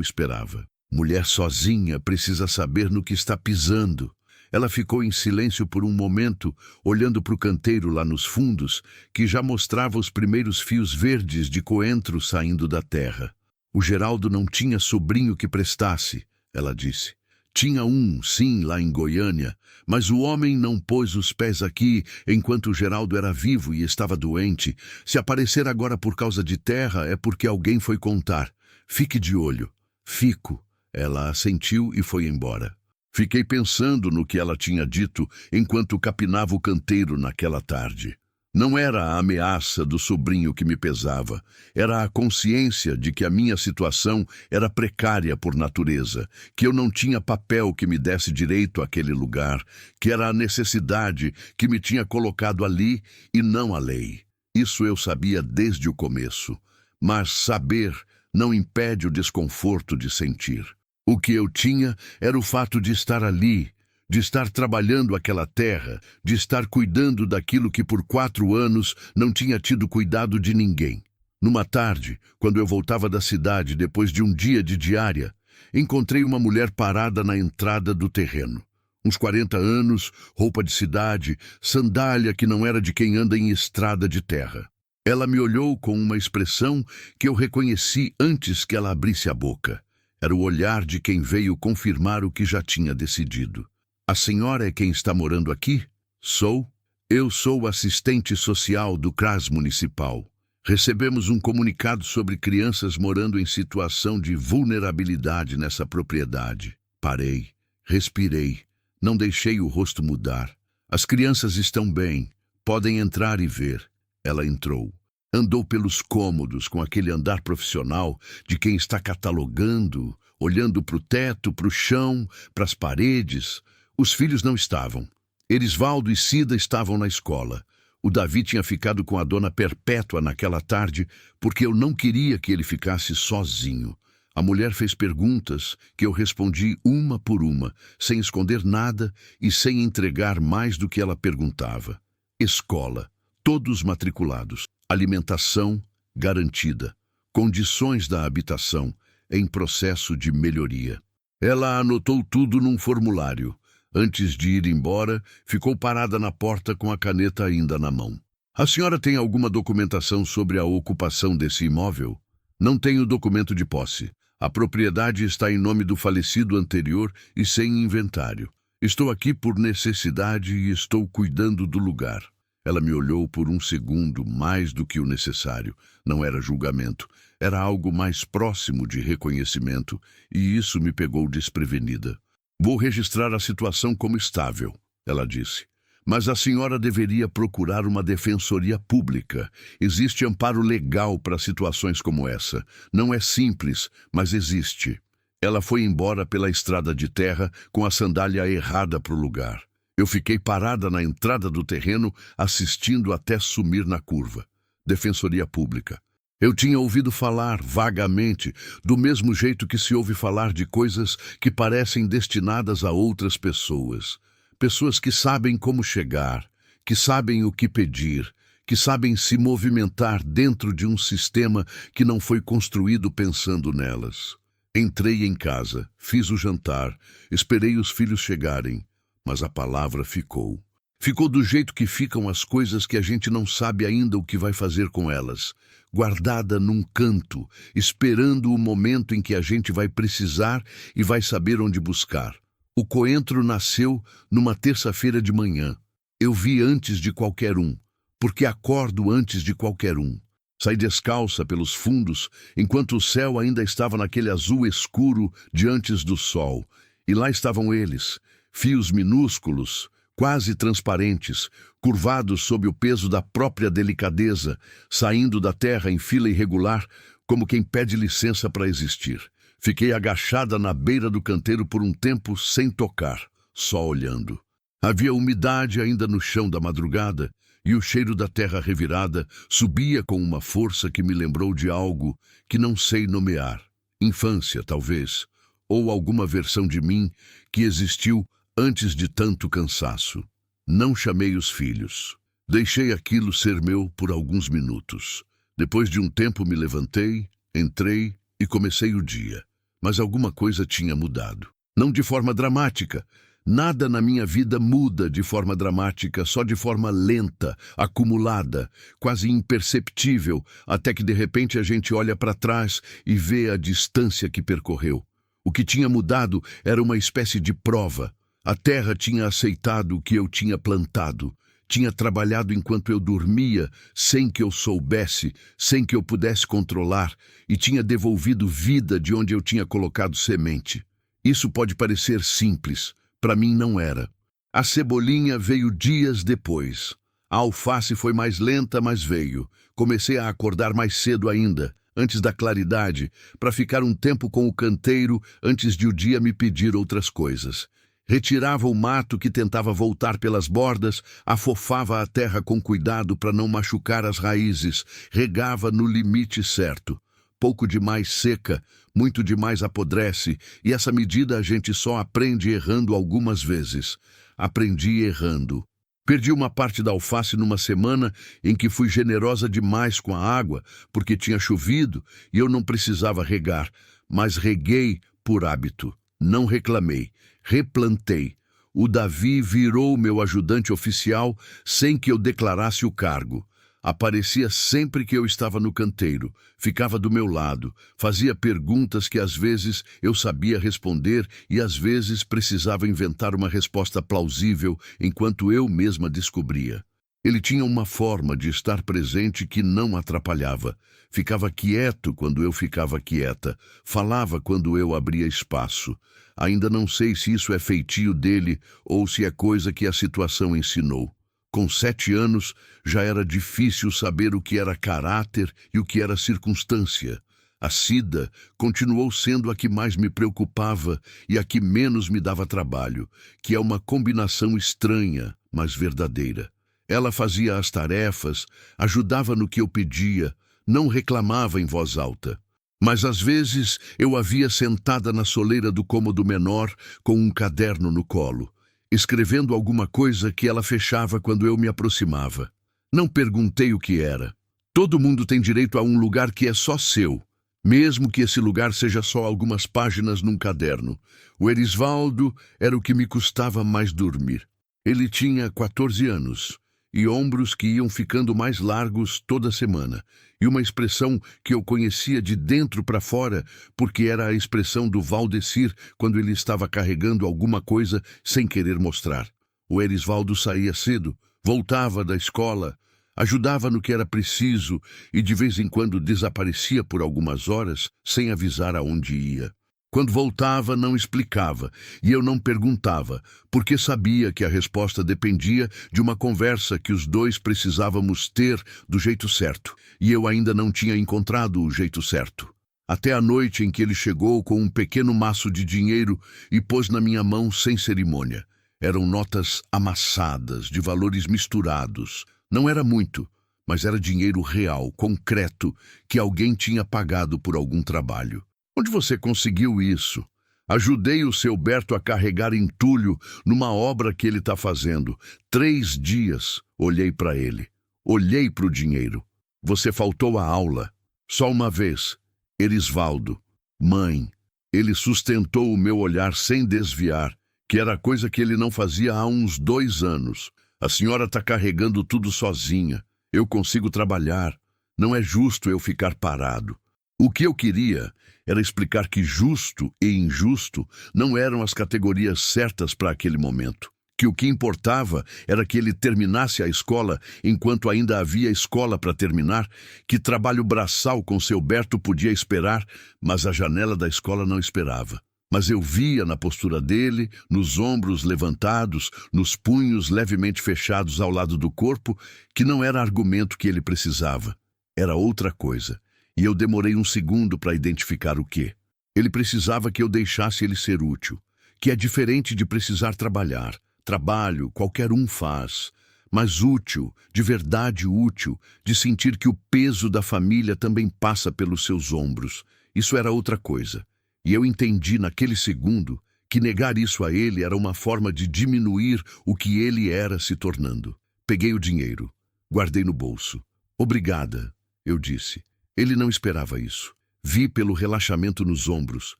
esperava. Mulher sozinha precisa saber no que está pisando. Ela ficou em silêncio por um momento, olhando para o canteiro lá nos fundos, que já mostrava os primeiros fios verdes de coentro saindo da terra. O Geraldo não tinha sobrinho que prestasse, ela disse. Tinha um, sim, lá em Goiânia, mas o homem não pôs os pés aqui enquanto o Geraldo era vivo e estava doente. Se aparecer agora por causa de terra, é porque alguém foi contar. Fique de olho. Fico. Ela assentiu e foi embora. Fiquei pensando no que ela tinha dito enquanto capinava o canteiro naquela tarde. Não era a ameaça do sobrinho que me pesava, era a consciência de que a minha situação era precária por natureza, que eu não tinha papel que me desse direito àquele lugar, que era a necessidade que me tinha colocado ali e não a lei. Isso eu sabia desde o começo, mas saber não impede o desconforto de sentir. O que eu tinha era o fato de estar ali, de estar trabalhando aquela terra, de estar cuidando daquilo que por 4 anos não tinha tido cuidado de ninguém. Numa tarde, quando eu voltava da cidade depois de um dia de diária, encontrei uma mulher parada na entrada do terreno. Uns 40 anos, roupa de cidade, sandália que não era de quem anda em estrada de terra. Ela me olhou com uma expressão que eu reconheci antes que ela abrisse a boca. Era o olhar de quem veio confirmar o que já tinha decidido. A senhora é quem está morando aqui? Sou. Eu sou assistente social do CRAS municipal. Recebemos um comunicado sobre crianças morando em situação de vulnerabilidade nessa propriedade. Parei, respirei, não deixei o rosto mudar. As crianças estão bem, podem entrar e ver. Ela entrou. Andou pelos cômodos com aquele andar profissional de quem está catalogando, olhando para o teto, para o chão, para as paredes. Os filhos não estavam. Erisvaldo e Cida estavam na escola. O Davi tinha ficado com a dona Perpétua naquela tarde porque eu não queria que ele ficasse sozinho. A mulher fez perguntas que eu respondi uma por uma, sem esconder nada e sem entregar mais do que ela perguntava. Escola. Todos matriculados. Alimentação garantida. Condições da habitação em processo de melhoria. Ela anotou tudo num formulário. Antes de ir embora, ficou parada na porta com a caneta ainda na mão. A senhora tem alguma documentação sobre a ocupação desse imóvel? Não tenho documento de posse. A propriedade está em nome do falecido anterior e sem inventário. Estou aqui por necessidade e estou cuidando do lugar. Ela me olhou por um segundo, mais do que o necessário. Não era julgamento, era algo mais próximo de reconhecimento, e isso me pegou desprevenida. Vou registrar a situação como estável, ela disse. Mas a senhora deveria procurar uma defensoria pública. Existe amparo legal para situações como essa. Não é simples, mas existe. Ela foi embora pela estrada de terra com a sandália errada para o lugar. Eu fiquei parada na entrada do terreno, assistindo até sumir na curva. Defensoria Pública. Eu tinha ouvido falar, vagamente, do mesmo jeito que se ouve falar de coisas que parecem destinadas a outras pessoas. Pessoas que sabem como chegar, que sabem o que pedir, que sabem se movimentar dentro de um sistema que não foi construído pensando nelas. Entrei em casa, fiz o jantar, esperei os filhos chegarem. Mas a palavra ficou. Ficou do jeito que ficam as coisas que a gente não sabe ainda o que vai fazer com elas, guardada num canto, esperando o momento em que a gente vai precisar e vai saber onde buscar. O coentro nasceu numa terça-feira de manhã. Eu vi antes de qualquer um, porque acordo antes de qualquer um. Saí descalça pelos fundos, enquanto o céu ainda estava naquele azul escuro de antes do sol. E lá estavam eles, fios minúsculos, quase transparentes, curvados sob o peso da própria delicadeza, saindo da terra em fila irregular, como quem pede licença para existir. Fiquei agachada na beira do canteiro por um tempo sem tocar, só olhando. Havia umidade ainda no chão da madrugada, e o cheiro da terra revirada subia com uma força que me lembrou de algo que não sei nomear. Infância, talvez, ou alguma versão de mim que existiu antes de tanto cansaço. Não chamei os filhos. Deixei aquilo ser meu por alguns minutos. Depois de um tempo me levantei, entrei e comecei o dia. Mas alguma coisa tinha mudado. Não de forma dramática. Nada na minha vida muda de forma dramática, só de forma lenta, acumulada, quase imperceptível, até que de repente a gente olha para trás e vê a distância que percorreu. O que tinha mudado era uma espécie de prova. A terra tinha aceitado o que eu tinha plantado. Tinha trabalhado enquanto eu dormia, sem que eu soubesse, sem que eu pudesse controlar, e tinha devolvido vida de onde eu tinha colocado semente. Isso pode parecer simples. Para mim não era. A cebolinha veio dias depois. A alface foi mais lenta, mas veio. Comecei a acordar mais cedo ainda, antes da claridade, para ficar um tempo com o canteiro antes de o dia me pedir outras coisas. Retirava o mato que tentava voltar pelas bordas, afofava a terra com cuidado para não machucar as raízes, regava no limite certo. Pouco demais seca, muito demais apodrece, e essa medida a gente só aprende errando algumas vezes. Aprendi errando. Perdi uma parte da alface numa semana em que fui generosa demais com a água, porque tinha chovido e eu não precisava regar, mas reguei por hábito. Não reclamei, replantei. O Davi virou meu ajudante oficial sem que eu declarasse o cargo. Aparecia sempre que eu estava no canteiro, ficava do meu lado, fazia perguntas que às vezes eu sabia responder e às vezes precisava inventar uma resposta plausível enquanto eu mesma descobria. Ele tinha uma forma de estar presente que não atrapalhava. Ficava quieto quando eu ficava quieta, falava quando eu abria espaço. Ainda não sei se isso é feitio dele ou se é coisa que a situação ensinou. Com 7 anos, já era difícil saber o que era caráter e o que era circunstância. A Cida continuou sendo a que mais me preocupava e a que menos me dava trabalho, que é uma combinação estranha, mas verdadeira. Ela fazia as tarefas, ajudava no que eu pedia, não reclamava em voz alta. Mas às vezes eu a via sentada na soleira do cômodo menor com um caderno no colo, escrevendo alguma coisa que ela fechava quando eu me aproximava. Não perguntei o que era. Todo mundo tem direito a um lugar que é só seu, mesmo que esse lugar seja só algumas páginas num caderno. O Erisvaldo era o que me custava mais dormir. Ele tinha 14 anos e ombros que iam ficando mais largos toda semana, e uma expressão que eu conhecia de dentro para fora, porque era a expressão do Valdecir quando ele estava carregando alguma coisa sem querer mostrar. O Erisvaldo saía cedo, voltava da escola, ajudava no que era preciso e de vez em quando desaparecia por algumas horas sem avisar aonde ia. Quando voltava, não explicava, e eu não perguntava, porque sabia que a resposta dependia de uma conversa que os dois precisávamos ter do jeito certo, e eu ainda não tinha encontrado o jeito certo. Até a noite em que ele chegou com um pequeno maço de dinheiro e pôs na minha mão sem cerimônia. Eram notas amassadas, de valores misturados. Não era muito, mas era dinheiro real, concreto, que alguém tinha pagado por algum trabalho. Onde você conseguiu isso? Ajudei o seu Berto a carregar entulho numa obra que ele está fazendo. 3 dias, olhei para ele. Olhei para o dinheiro. Você faltou à aula. Só uma vez. Erisvaldo. Mãe. Ele sustentou o meu olhar sem desviar, que era coisa que ele não fazia há uns 2 anos. A senhora está carregando tudo sozinha. Eu consigo trabalhar. Não é justo eu ficar parado. O que eu queria era explicar que justo e injusto não eram as categorias certas para aquele momento. Que o que importava era que ele terminasse a escola enquanto ainda havia escola para terminar, que trabalho braçal com seu Berto podia esperar, mas a janela da escola não esperava. Mas eu via na postura dele, nos ombros levantados, nos punhos levemente fechados ao lado do corpo, que não era argumento que ele precisava. Era outra coisa. E eu demorei um segundo para identificar o quê. Ele precisava que eu deixasse ele ser útil, que é diferente de precisar trabalhar. Trabalho, qualquer um faz. mas útil, de verdade útil, de sentir que o peso da família também passa pelos seus ombros. Isso era outra coisa. E eu entendi naquele segundo que negar isso a ele era uma forma de diminuir o que ele era se tornando. Peguei o dinheiro, guardei no bolso. Obrigada, eu disse. Ele não esperava isso. Vi pelo relaxamento nos ombros,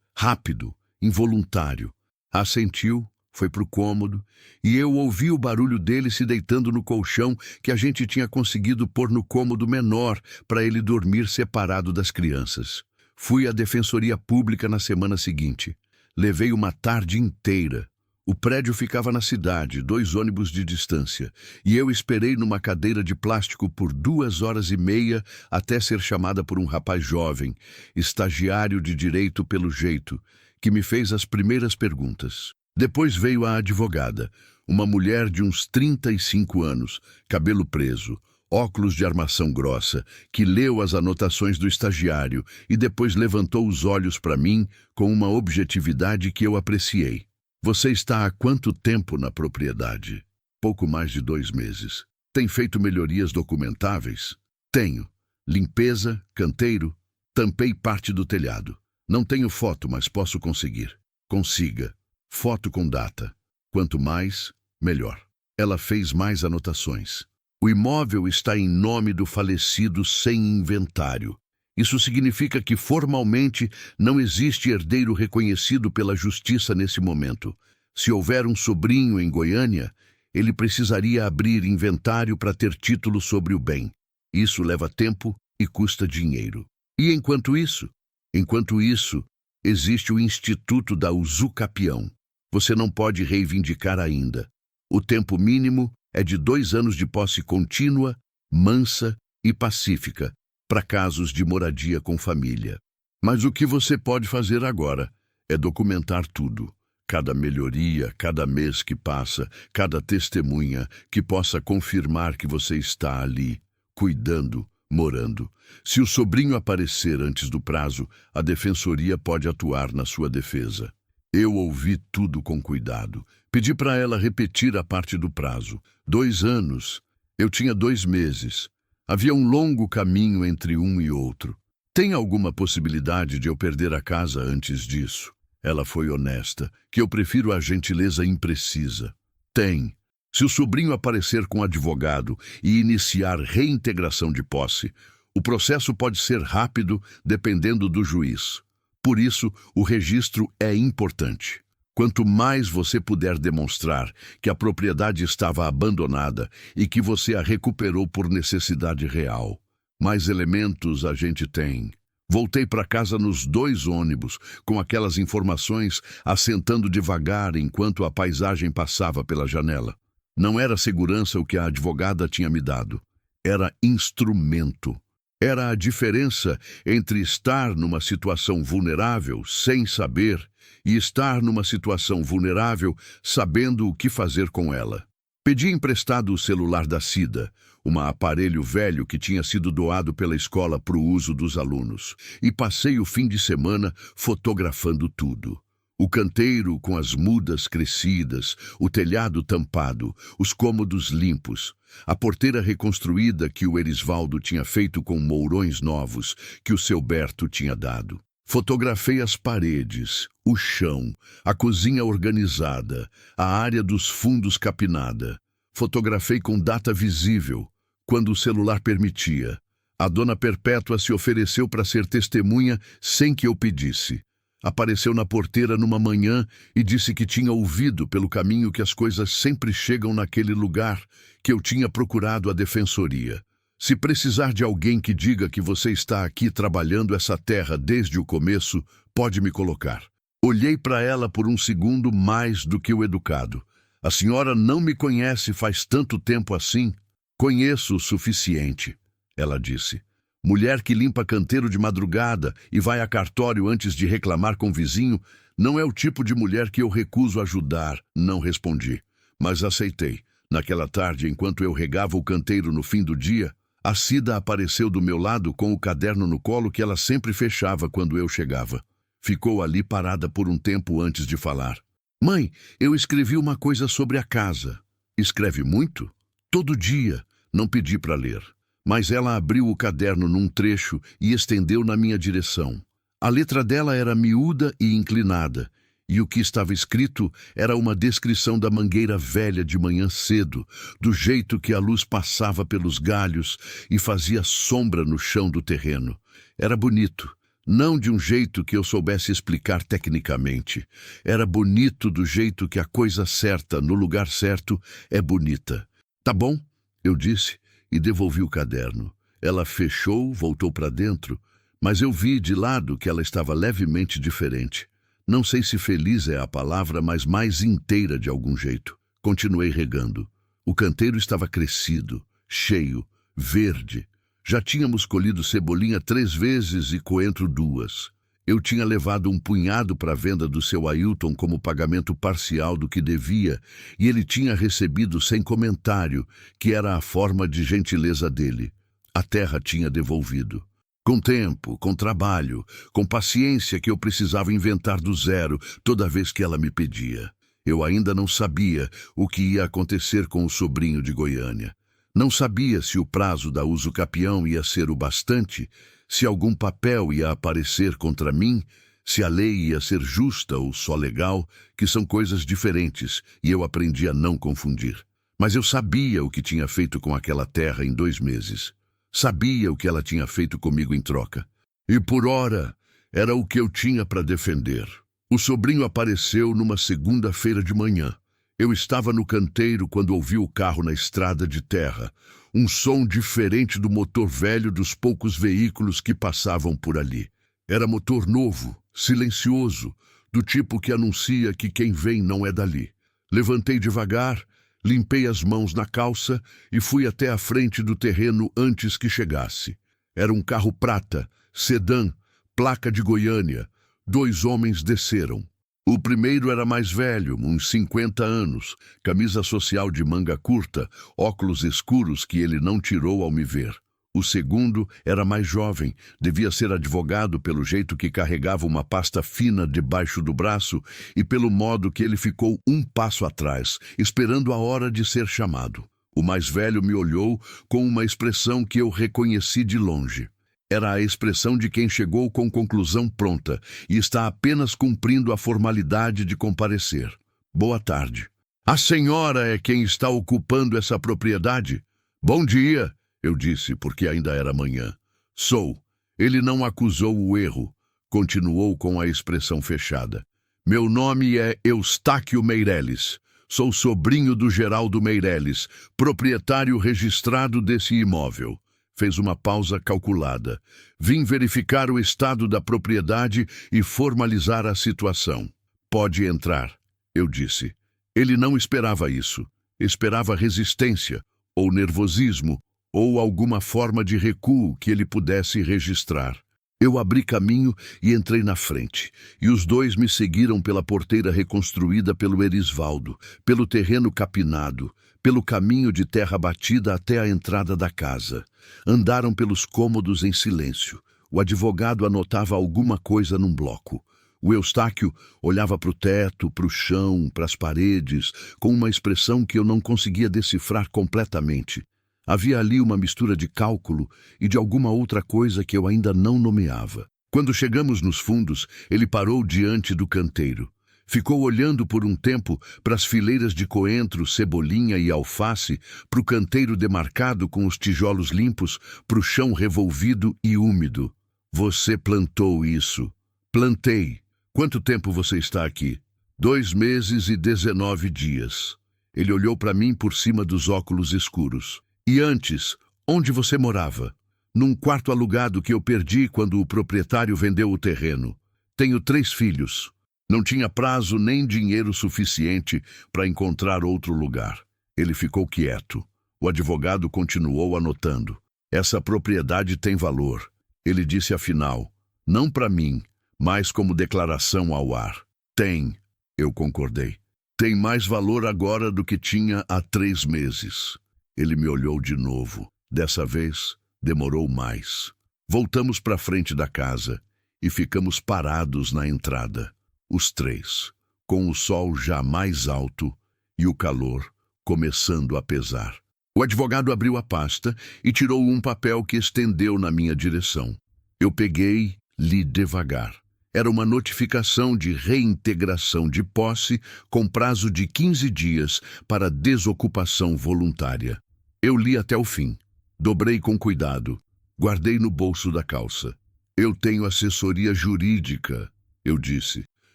rápido, involuntário. Assentiu, foi pro cômodo, e eu ouvi o barulho dele se deitando no colchão que a gente tinha conseguido pôr no cômodo menor para ele dormir separado das crianças. Fui à Defensoria Pública na semana seguinte. Levei uma tarde inteira. O prédio ficava na cidade, 2 ônibus de distância, e eu esperei numa cadeira de plástico por 2 horas e meia até ser chamada por um rapaz jovem, estagiário de direito pelo jeito, que me fez as primeiras perguntas. Depois veio a advogada, uma mulher de uns 35 anos, cabelo preso, óculos de armação grossa, que leu as anotações do estagiário e depois levantou os olhos para mim com uma objetividade que eu apreciei. Você está há quanto tempo na propriedade? Pouco mais de 2 meses. Tem feito melhorias documentáveis? Tenho. Limpeza, canteiro, tampei parte do telhado. Não tenho foto, mas posso conseguir. Consiga. Foto com data. Quanto mais, melhor. Ela fez mais anotações. O imóvel está em nome do falecido sem inventário. Isso significa que formalmente não existe herdeiro reconhecido pela justiça nesse momento. Se houver um sobrinho em Goiânia, ele precisaria abrir inventário para ter título sobre o bem. Isso leva tempo e custa dinheiro. E enquanto isso, existe o Instituto da Usucapião. Você não pode reivindicar ainda. O tempo mínimo é de 2 anos de posse contínua, mansa e pacífica, para casos de moradia com família. Mas o que você pode fazer agora é documentar tudo. Cada melhoria, cada mês que passa, cada testemunha que possa confirmar que você está ali, cuidando, morando. Se o sobrinho aparecer antes do prazo, a defensoria pode atuar na sua defesa. Eu ouvi tudo com cuidado. Pedi para ela repetir a parte do prazo. 2 anos. Eu tinha 2 meses. Havia um longo caminho entre um e outro. Tem alguma possibilidade de eu perder a casa antes disso? Ela foi honesta, que eu prefiro a gentileza imprecisa. Tem. Se o sobrinho aparecer com advogado e iniciar reintegração de posse, o processo pode ser rápido, dependendo do juiz. Por isso, o registro é importante. Quanto mais você puder demonstrar que a propriedade estava abandonada e que você a recuperou por necessidade real, mais elementos a gente tem. Voltei para casa nos 2 ônibus, com aquelas informações assentando devagar enquanto a paisagem passava pela janela. Não era segurança o que a advogada tinha me dado. Era instrumento. Era a diferença entre estar numa situação vulnerável sem saber e estar numa situação vulnerável sabendo o que fazer com ela. Pedi emprestado o celular da Cida, um aparelho velho que tinha sido doado pela escola para o uso dos alunos, e passei o fim de semana fotografando tudo. O canteiro com as mudas crescidas, o telhado tampado, os cômodos limpos, a porteira reconstruída que o Erisvaldo tinha feito com mourões novos que o seu Berto tinha dado. Fotografei as paredes, o chão, a cozinha organizada, a área dos fundos capinada. Fotografei com data visível, quando o celular permitia. A dona Perpétua se ofereceu para ser testemunha sem que eu pedisse. Apareceu na porteira numa manhã e disse que tinha ouvido pelo caminho que as coisas sempre chegam naquele lugar, que eu tinha procurado a defensoria. Se precisar de alguém que diga que você está aqui trabalhando essa terra desde o começo, pode me colocar. Olhei para ela por um segundo mais do que o educado. A senhora não me conhece faz tanto tempo assim? Conheço o suficiente, ela disse. Mulher que limpa canteiro de madrugada e vai a cartório antes de reclamar com o vizinho, não é o tipo de mulher que eu recuso ajudar, não respondi. Mas aceitei. Naquela tarde, enquanto eu regava o canteiro no fim do dia, a Cida apareceu do meu lado com o caderno no colo que ela sempre fechava quando eu chegava. Ficou ali parada por um tempo antes de falar. Mãe, eu escrevi uma coisa sobre a casa. Escreve muito? Todo dia, não pedi para ler. Mas ela abriu o caderno num trecho e estendeu na minha direção. A letra dela era miúda e inclinada, e o que estava escrito era uma descrição da mangueira velha de manhã cedo, do jeito que a luz passava pelos galhos e fazia sombra no chão do terreno. Era bonito, não de um jeito que eu soubesse explicar tecnicamente. Era bonito do jeito que a coisa certa, no lugar certo, é bonita. Tá bom, eu disse e devolvi o caderno. Ela fechou, voltou para dentro, mas eu vi de lado que ela estava levemente diferente. Não sei se feliz é a palavra, mas mais inteira de algum jeito. Continuei regando. O canteiro estava crescido, cheio, verde. Já tínhamos colhido cebolinha 3 vezes e coentro 2. Eu tinha levado um punhado para a venda do seu Ailton como pagamento parcial do que devia, e ele tinha recebido sem comentário, que era a forma de gentileza dele. A terra tinha devolvido. Com tempo, com trabalho, com paciência que eu precisava inventar do zero toda vez que ela me pedia. Eu ainda não sabia o que ia acontecer com o sobrinho de Goiânia. Não sabia se o prazo da usucapião ia ser o bastante, se algum papel ia aparecer contra mim, se a lei ia ser justa ou só legal, que são coisas diferentes, e eu aprendi a não confundir. Mas eu sabia o que tinha feito com aquela terra em 2 meses. Sabia o que ela tinha feito comigo em troca. E por ora, era o que eu tinha para defender. O sobrinho apareceu numa segunda-feira de manhã. Eu estava no canteiro quando ouvi o carro na estrada de terra. Um som diferente do motor velho dos poucos veículos que passavam por ali. Era motor novo, silencioso, do tipo que anuncia que quem vem não é dali. Levantei devagar, limpei as mãos na calça e fui até a frente do terreno antes que chegasse. Era um carro prata, sedã, placa de Goiânia. 2 homens desceram. O primeiro era mais velho, uns 50 anos, camisa social de manga curta, óculos escuros que ele não tirou ao me ver. O segundo era mais jovem, devia ser advogado pelo jeito que carregava uma pasta fina debaixo do braço e pelo modo que ele ficou um passo atrás, esperando a hora de ser chamado. O mais velho me olhou com uma expressão que eu reconheci de longe. Era a expressão de quem chegou com conclusão pronta e está apenas cumprindo a formalidade de comparecer. Boa tarde. A senhora é quem está ocupando essa propriedade? Bom dia, eu disse, porque ainda era manhã. Sou. Ele não acusou o erro. Continuou com a expressão fechada. Meu nome é Eustáquio Meireles. Sou sobrinho do Geraldo Meireles, proprietário registrado desse imóvel. Fez uma pausa calculada. Vim verificar o estado da propriedade e formalizar a situação. Pode entrar, eu disse. Ele não esperava isso. Esperava resistência, ou nervosismo, ou alguma forma de recuo que ele pudesse registrar. Eu abri caminho e entrei na frente, e os 2 me seguiram pela porteira reconstruída pelo Erisvaldo, pelo terreno capinado, pelo caminho de terra batida até a entrada da casa. Andaram pelos cômodos em silêncio. O advogado anotava alguma coisa num bloco. O Eustáquio olhava para o teto, para o chão, para as paredes, com uma expressão que eu não conseguia decifrar completamente. Havia ali uma mistura de cálculo e de alguma outra coisa que eu ainda não nomeava. Quando chegamos nos fundos, ele parou diante do canteiro. Ficou olhando por um tempo para as fileiras de coentro, cebolinha e alface, para o canteiro demarcado com os tijolos limpos, para o chão revolvido e úmido. Você plantou isso. Plantei. Quanto tempo você está aqui? 2 meses e 19 dias. Ele olhou para mim por cima dos óculos escuros. E antes, onde você morava? Num quarto alugado que eu perdi quando o proprietário vendeu o terreno. Tenho 3 filhos. Não tinha prazo nem dinheiro suficiente para encontrar outro lugar. Ele ficou quieto. O advogado continuou anotando. Essa propriedade tem valor. Ele disse afinal, não para mim, mas como declaração ao ar. Tem, eu concordei. Tem mais valor agora do que tinha há 3 meses. Ele me olhou de novo. Dessa vez, demorou mais. Voltamos para a frente da casa e ficamos parados na entrada. Os 3, com o sol já mais alto e o calor começando a pesar. O advogado abriu a pasta e tirou um papel que estendeu na minha direção. Eu peguei, li devagar. Era uma notificação de reintegração de posse com prazo de 15 dias para desocupação voluntária. Eu li até o fim. Dobrei com cuidado. Guardei no bolso da calça. Eu tenho assessoria jurídica, eu disse.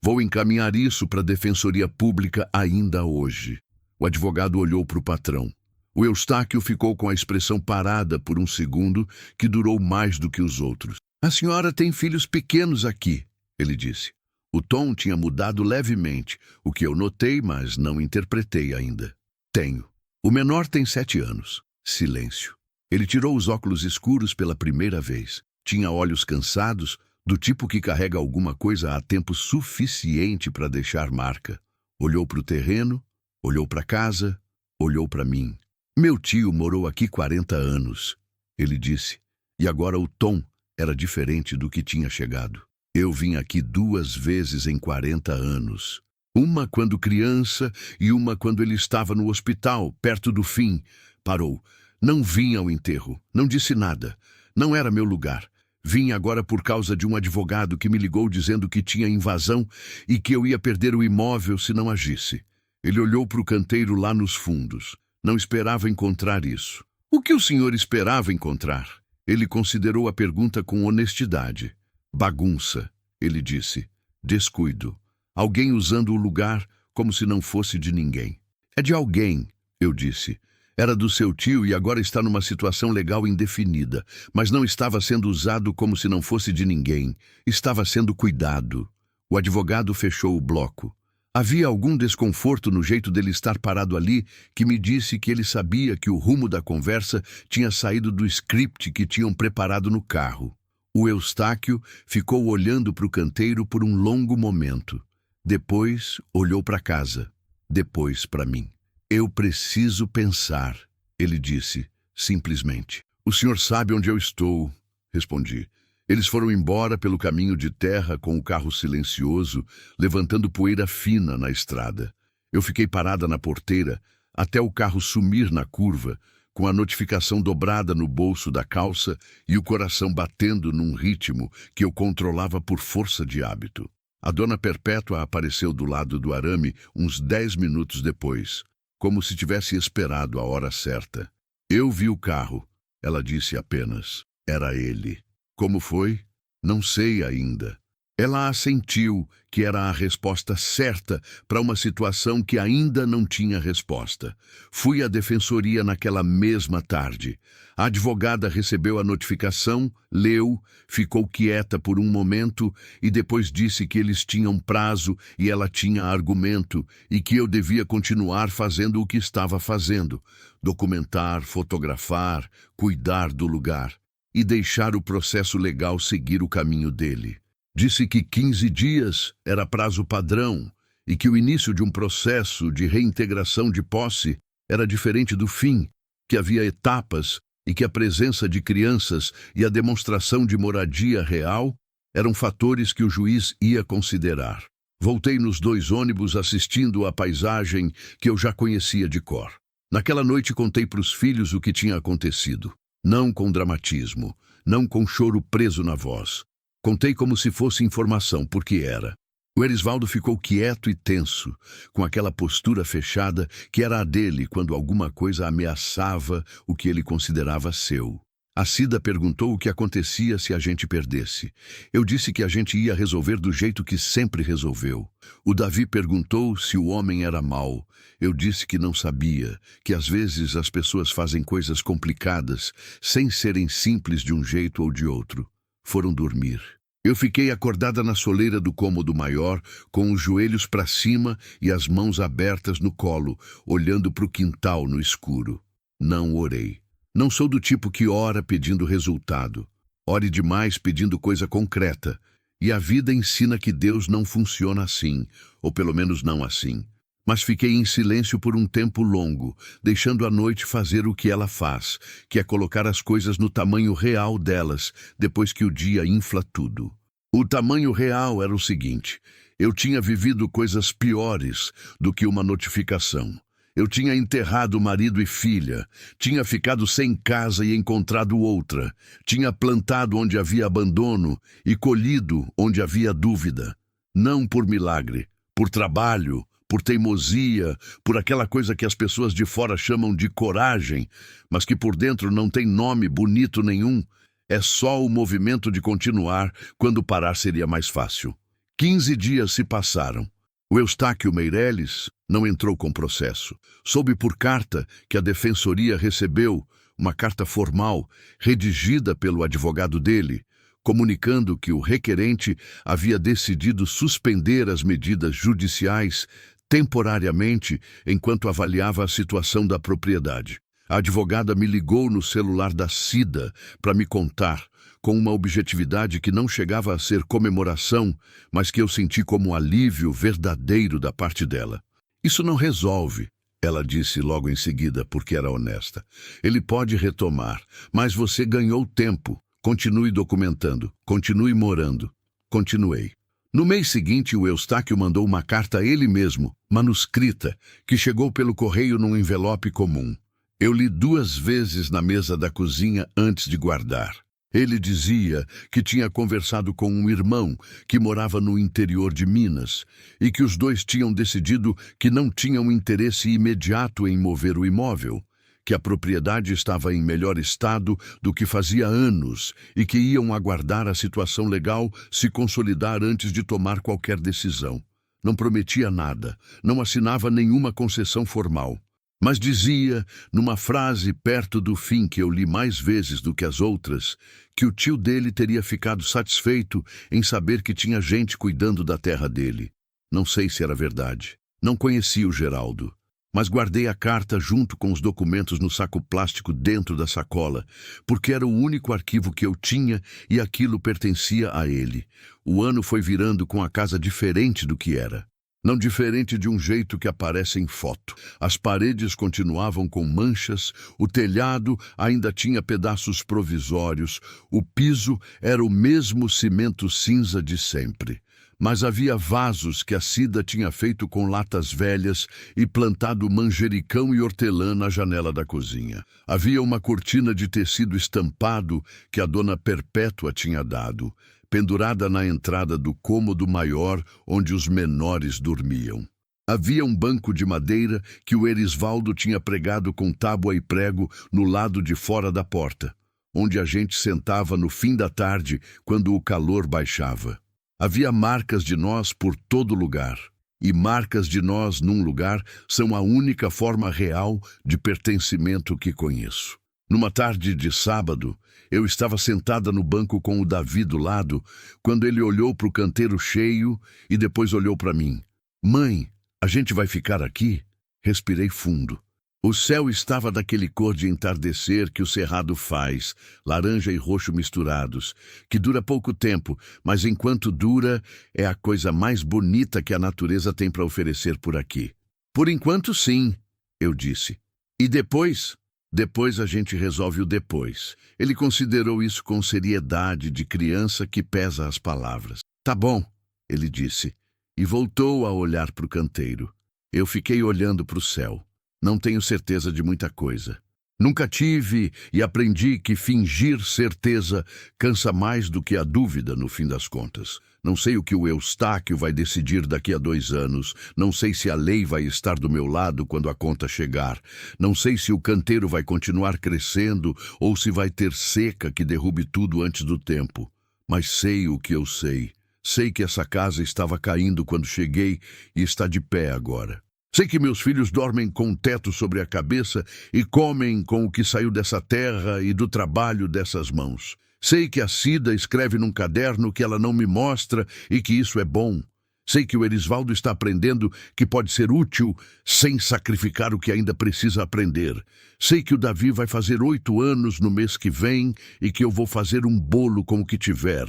Vou encaminhar isso para a Defensoria Pública ainda hoje. O advogado olhou para o patrão. O Eustáquio ficou com a expressão parada por um segundo que durou mais do que os outros. A senhora tem filhos pequenos aqui, ele disse. O tom tinha mudado levemente, o que eu notei, mas não interpretei ainda. Tenho. O menor tem 7 anos. Silêncio. Ele tirou os óculos escuros pela primeira vez. Tinha olhos cansados, do tipo que carrega alguma coisa há tempo suficiente para deixar marca. Olhou para o terreno, olhou para casa, olhou para mim. Meu tio morou aqui 40 anos, ele disse, e agora o tom era diferente do que tinha chegado. Eu vim aqui 2 vezes em 40 anos. Uma quando criança e uma quando ele estava no hospital, perto do fim. Parou. Não vim ao enterro, não disse nada. Não era meu lugar. Vim agora por causa de um advogado que me ligou dizendo que tinha invasão e que eu ia perder o imóvel se não agisse. Ele olhou para o canteiro lá nos fundos. Não esperava encontrar isso. O que o senhor esperava encontrar? Ele considerou a pergunta com honestidade. Bagunça, ele disse. Descuido. Alguém usando o lugar como se não fosse de ninguém. É de alguém, eu disse. Era do seu tio e agora está numa situação legal indefinida, mas não estava sendo usado como se não fosse de ninguém. Estava sendo cuidado. O advogado fechou o bloco. Havia algum desconforto no jeito dele estar parado ali que me disse que ele sabia que o rumo da conversa tinha saído do script que tinham preparado no carro. O Eustáquio ficou olhando para o canteiro por um longo momento. Depois olhou para casa. Depois para mim. Eu preciso pensar, ele disse, simplesmente. O senhor sabe onde eu estou, respondi. Eles foram embora pelo caminho de terra com o carro silencioso, levantando poeira fina na estrada. Eu fiquei parada na porteira até o carro sumir na curva, com a notificação dobrada no bolso da calça e o coração batendo num ritmo que eu controlava por força de hábito. A dona Perpétua apareceu do lado do arame uns 10 minutos depois, como se tivesse esperado a hora certa. Eu vi o carro, ela disse apenas. Era ele. Como foi? Não sei ainda. Ela assentiu que era a resposta certa para uma situação que ainda não tinha resposta. Fui à defensoria naquela mesma tarde. A advogada recebeu a notificação, leu, ficou quieta por um momento e depois disse que eles tinham prazo e ela tinha argumento e que eu devia continuar fazendo o que estava fazendo. Documentar, fotografar, cuidar do lugar e deixar o processo legal seguir o caminho dele. Disse que 15 dias era prazo padrão e que o início de um processo de reintegração de posse era diferente do fim, que havia etapas e que a presença de crianças e a demonstração de moradia real eram fatores que o juiz ia considerar. Voltei nos 2 ônibus assistindo à paisagem que eu já conhecia de cor. Naquela noite contei para os filhos o que tinha acontecido. Não com dramatismo, não com choro preso na voz. Contei como se fosse informação, porque era. O Erisvaldo ficou quieto e tenso, com aquela postura fechada que era a dele quando alguma coisa ameaçava o que ele considerava seu. A Cida perguntou o que acontecia se a gente perdesse. Eu disse que a gente ia resolver do jeito que sempre resolveu. O Davi perguntou se o homem era mau. Eu disse que não sabia, que às vezes as pessoas fazem coisas complicadas, sem serem simples de um jeito ou de outro. Foram dormir. Eu fiquei acordada na soleira do cômodo maior, com os joelhos para cima e as mãos abertas no colo, olhando para o quintal no escuro. Não orei. Não sou do tipo que ora pedindo resultado. Ore demais pedindo coisa concreta. E a vida ensina que Deus não funciona assim, ou pelo menos não assim. Mas fiquei em silêncio por um tempo longo, deixando a noite fazer o que ela faz, que é colocar as coisas no tamanho real delas, depois que o dia infla tudo. O tamanho real era o seguinte: eu tinha vivido coisas piores do que uma notificação. Eu tinha enterrado marido e filha, tinha ficado sem casa e encontrado outra, tinha plantado onde havia abandono e colhido onde havia dúvida. Não por milagre, por trabalho, por teimosia, por aquela coisa que as pessoas de fora chamam de coragem, mas que por dentro não tem nome bonito nenhum. É só o movimento de continuar quando parar seria mais fácil. 15 dias se passaram. O Eustáquio Meireles não entrou com processo. Soube por carta que a defensoria recebeu, uma carta formal, redigida pelo advogado dele, comunicando que o requerente havia decidido suspender as medidas judiciais temporariamente enquanto avaliava a situação da propriedade. A advogada me ligou no celular da Cida para me contar, com uma objetividade que não chegava a ser comemoração, mas que eu senti como um alívio verdadeiro da parte dela. Isso não resolve, ela disse logo em seguida, porque era honesta. Ele pode retomar, mas você ganhou tempo. Continue documentando, continue morando. Continuei. No mês seguinte, o Eustáquio mandou uma carta a ele mesmo, manuscrita, que chegou pelo correio num envelope comum. Eu li 2 vezes na mesa da cozinha antes de guardar. Ele dizia que tinha conversado com um irmão que morava no interior de Minas e que os dois tinham decidido que não tinham interesse imediato em mover o imóvel, que a propriedade estava em melhor estado do que fazia anos e que iam aguardar a situação legal se consolidar antes de tomar qualquer decisão. Não prometia nada, não assinava nenhuma concessão formal. Mas dizia, numa frase perto do fim que eu li mais vezes do que as outras, que o tio dele teria ficado satisfeito em saber que tinha gente cuidando da terra dele. Não sei se era verdade. Não conhecia o Geraldo. Mas guardei a carta junto com os documentos no saco plástico dentro da sacola, porque era o único arquivo que eu tinha e aquilo pertencia a ele. O ano foi virando com a casa diferente do que era. Não diferente de um jeito que aparece em foto. As paredes continuavam com manchas, o telhado ainda tinha pedaços provisórios, o piso era o mesmo cimento cinza de sempre. Mas havia vasos que a Cida tinha feito com latas velhas e plantado manjericão e hortelã na janela da cozinha. Havia uma cortina de tecido estampado que a dona Perpétua tinha dado, pendurada na entrada do cômodo maior onde os menores dormiam. Havia um banco de madeira que o Erisvaldo tinha pregado com tábua e prego no lado de fora da porta, onde a gente sentava no fim da tarde quando o calor baixava. Havia marcas de nós por todo lugar, e marcas de nós num lugar são a única forma real de pertencimento que conheço. Numa tarde de sábado, eu estava sentada no banco com o Davi do lado, quando ele olhou para o canteiro cheio e depois olhou para mim. Mãe, a gente vai ficar aqui? Respirei fundo. O céu estava daquele cor de entardecer que o cerrado faz, laranja e roxo misturados, que dura pouco tempo, mas enquanto dura, é a coisa mais bonita que a natureza tem para oferecer por aqui. Por enquanto, sim, eu disse. E depois? Depois a gente resolve o depois. Ele considerou isso com seriedade de criança que pesa as palavras. Tá bom, ele disse, e voltou a olhar para o canteiro. Eu fiquei olhando para o céu. Não tenho certeza de muita coisa. Nunca tive e aprendi que fingir certeza cansa mais do que a dúvida no fim das contas. Não sei o que o Eustáquio vai decidir daqui a 2 anos. Não sei se a lei vai estar do meu lado quando a conta chegar. Não sei se o canteiro vai continuar crescendo ou se vai ter seca que derrube tudo antes do tempo. Mas sei o que eu sei. Sei que essa casa estava caindo quando cheguei e está de pé agora. Sei que meus filhos dormem com um teto sobre a cabeça e comem com o que saiu dessa terra e do trabalho dessas mãos. Sei que a Cida escreve num caderno que ela não me mostra e que isso é bom. Sei que o Erisvaldo está aprendendo que pode ser útil sem sacrificar o que ainda precisa aprender. Sei que o Davi vai fazer 8 anos no mês que vem e que eu vou fazer um bolo com o que tiver,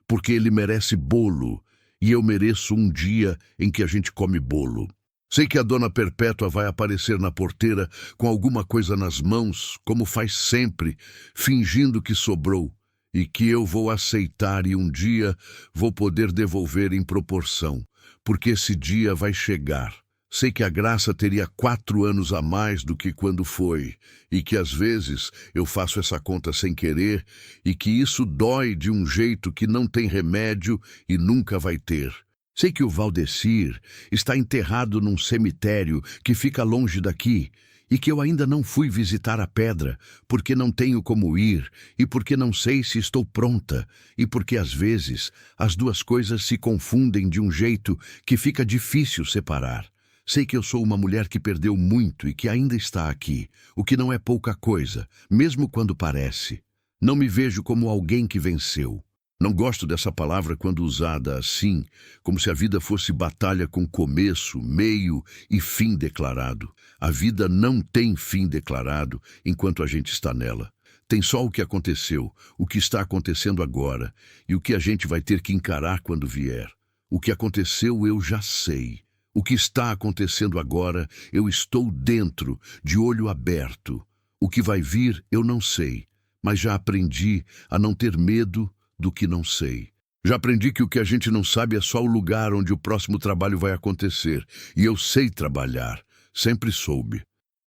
porque ele merece bolo e eu mereço um dia em que a gente come bolo. Sei que a dona Perpétua vai aparecer na porteira com alguma coisa nas mãos, como faz sempre, fingindo que sobrou, e que eu vou aceitar e um dia vou poder devolver em proporção, porque esse dia vai chegar, Sei que a graça teria 4 anos a mais do que quando foi, e que às vezes eu faço essa conta sem querer, e que isso dói de um jeito que não tem remédio e nunca vai ter. Sei que o Valdecir está enterrado num cemitério que fica longe daqui, e que eu ainda não fui visitar a pedra, porque não tenho como ir, e porque não sei se estou pronta, e porque às vezes as duas coisas se confundem de um jeito que fica difícil separar. Sei que eu sou uma mulher que perdeu muito e que ainda está aqui, o que não é pouca coisa, mesmo quando parece. Não me vejo como alguém que venceu. Não gosto dessa palavra quando usada assim, como se a vida fosse batalha com começo, meio e fim declarado. A vida não tem fim declarado enquanto a gente está nela. Tem só o que aconteceu, o que está acontecendo agora e o que a gente vai ter que encarar quando vier. O que aconteceu eu já sei. O que está acontecendo agora eu estou dentro, de olho aberto. O que vai vir eu não sei, mas já aprendi a não ter medo do que não sei. Já aprendi que o que a gente não sabe é só o lugar onde o próximo trabalho vai acontecer. E eu sei trabalhar. Sempre soube.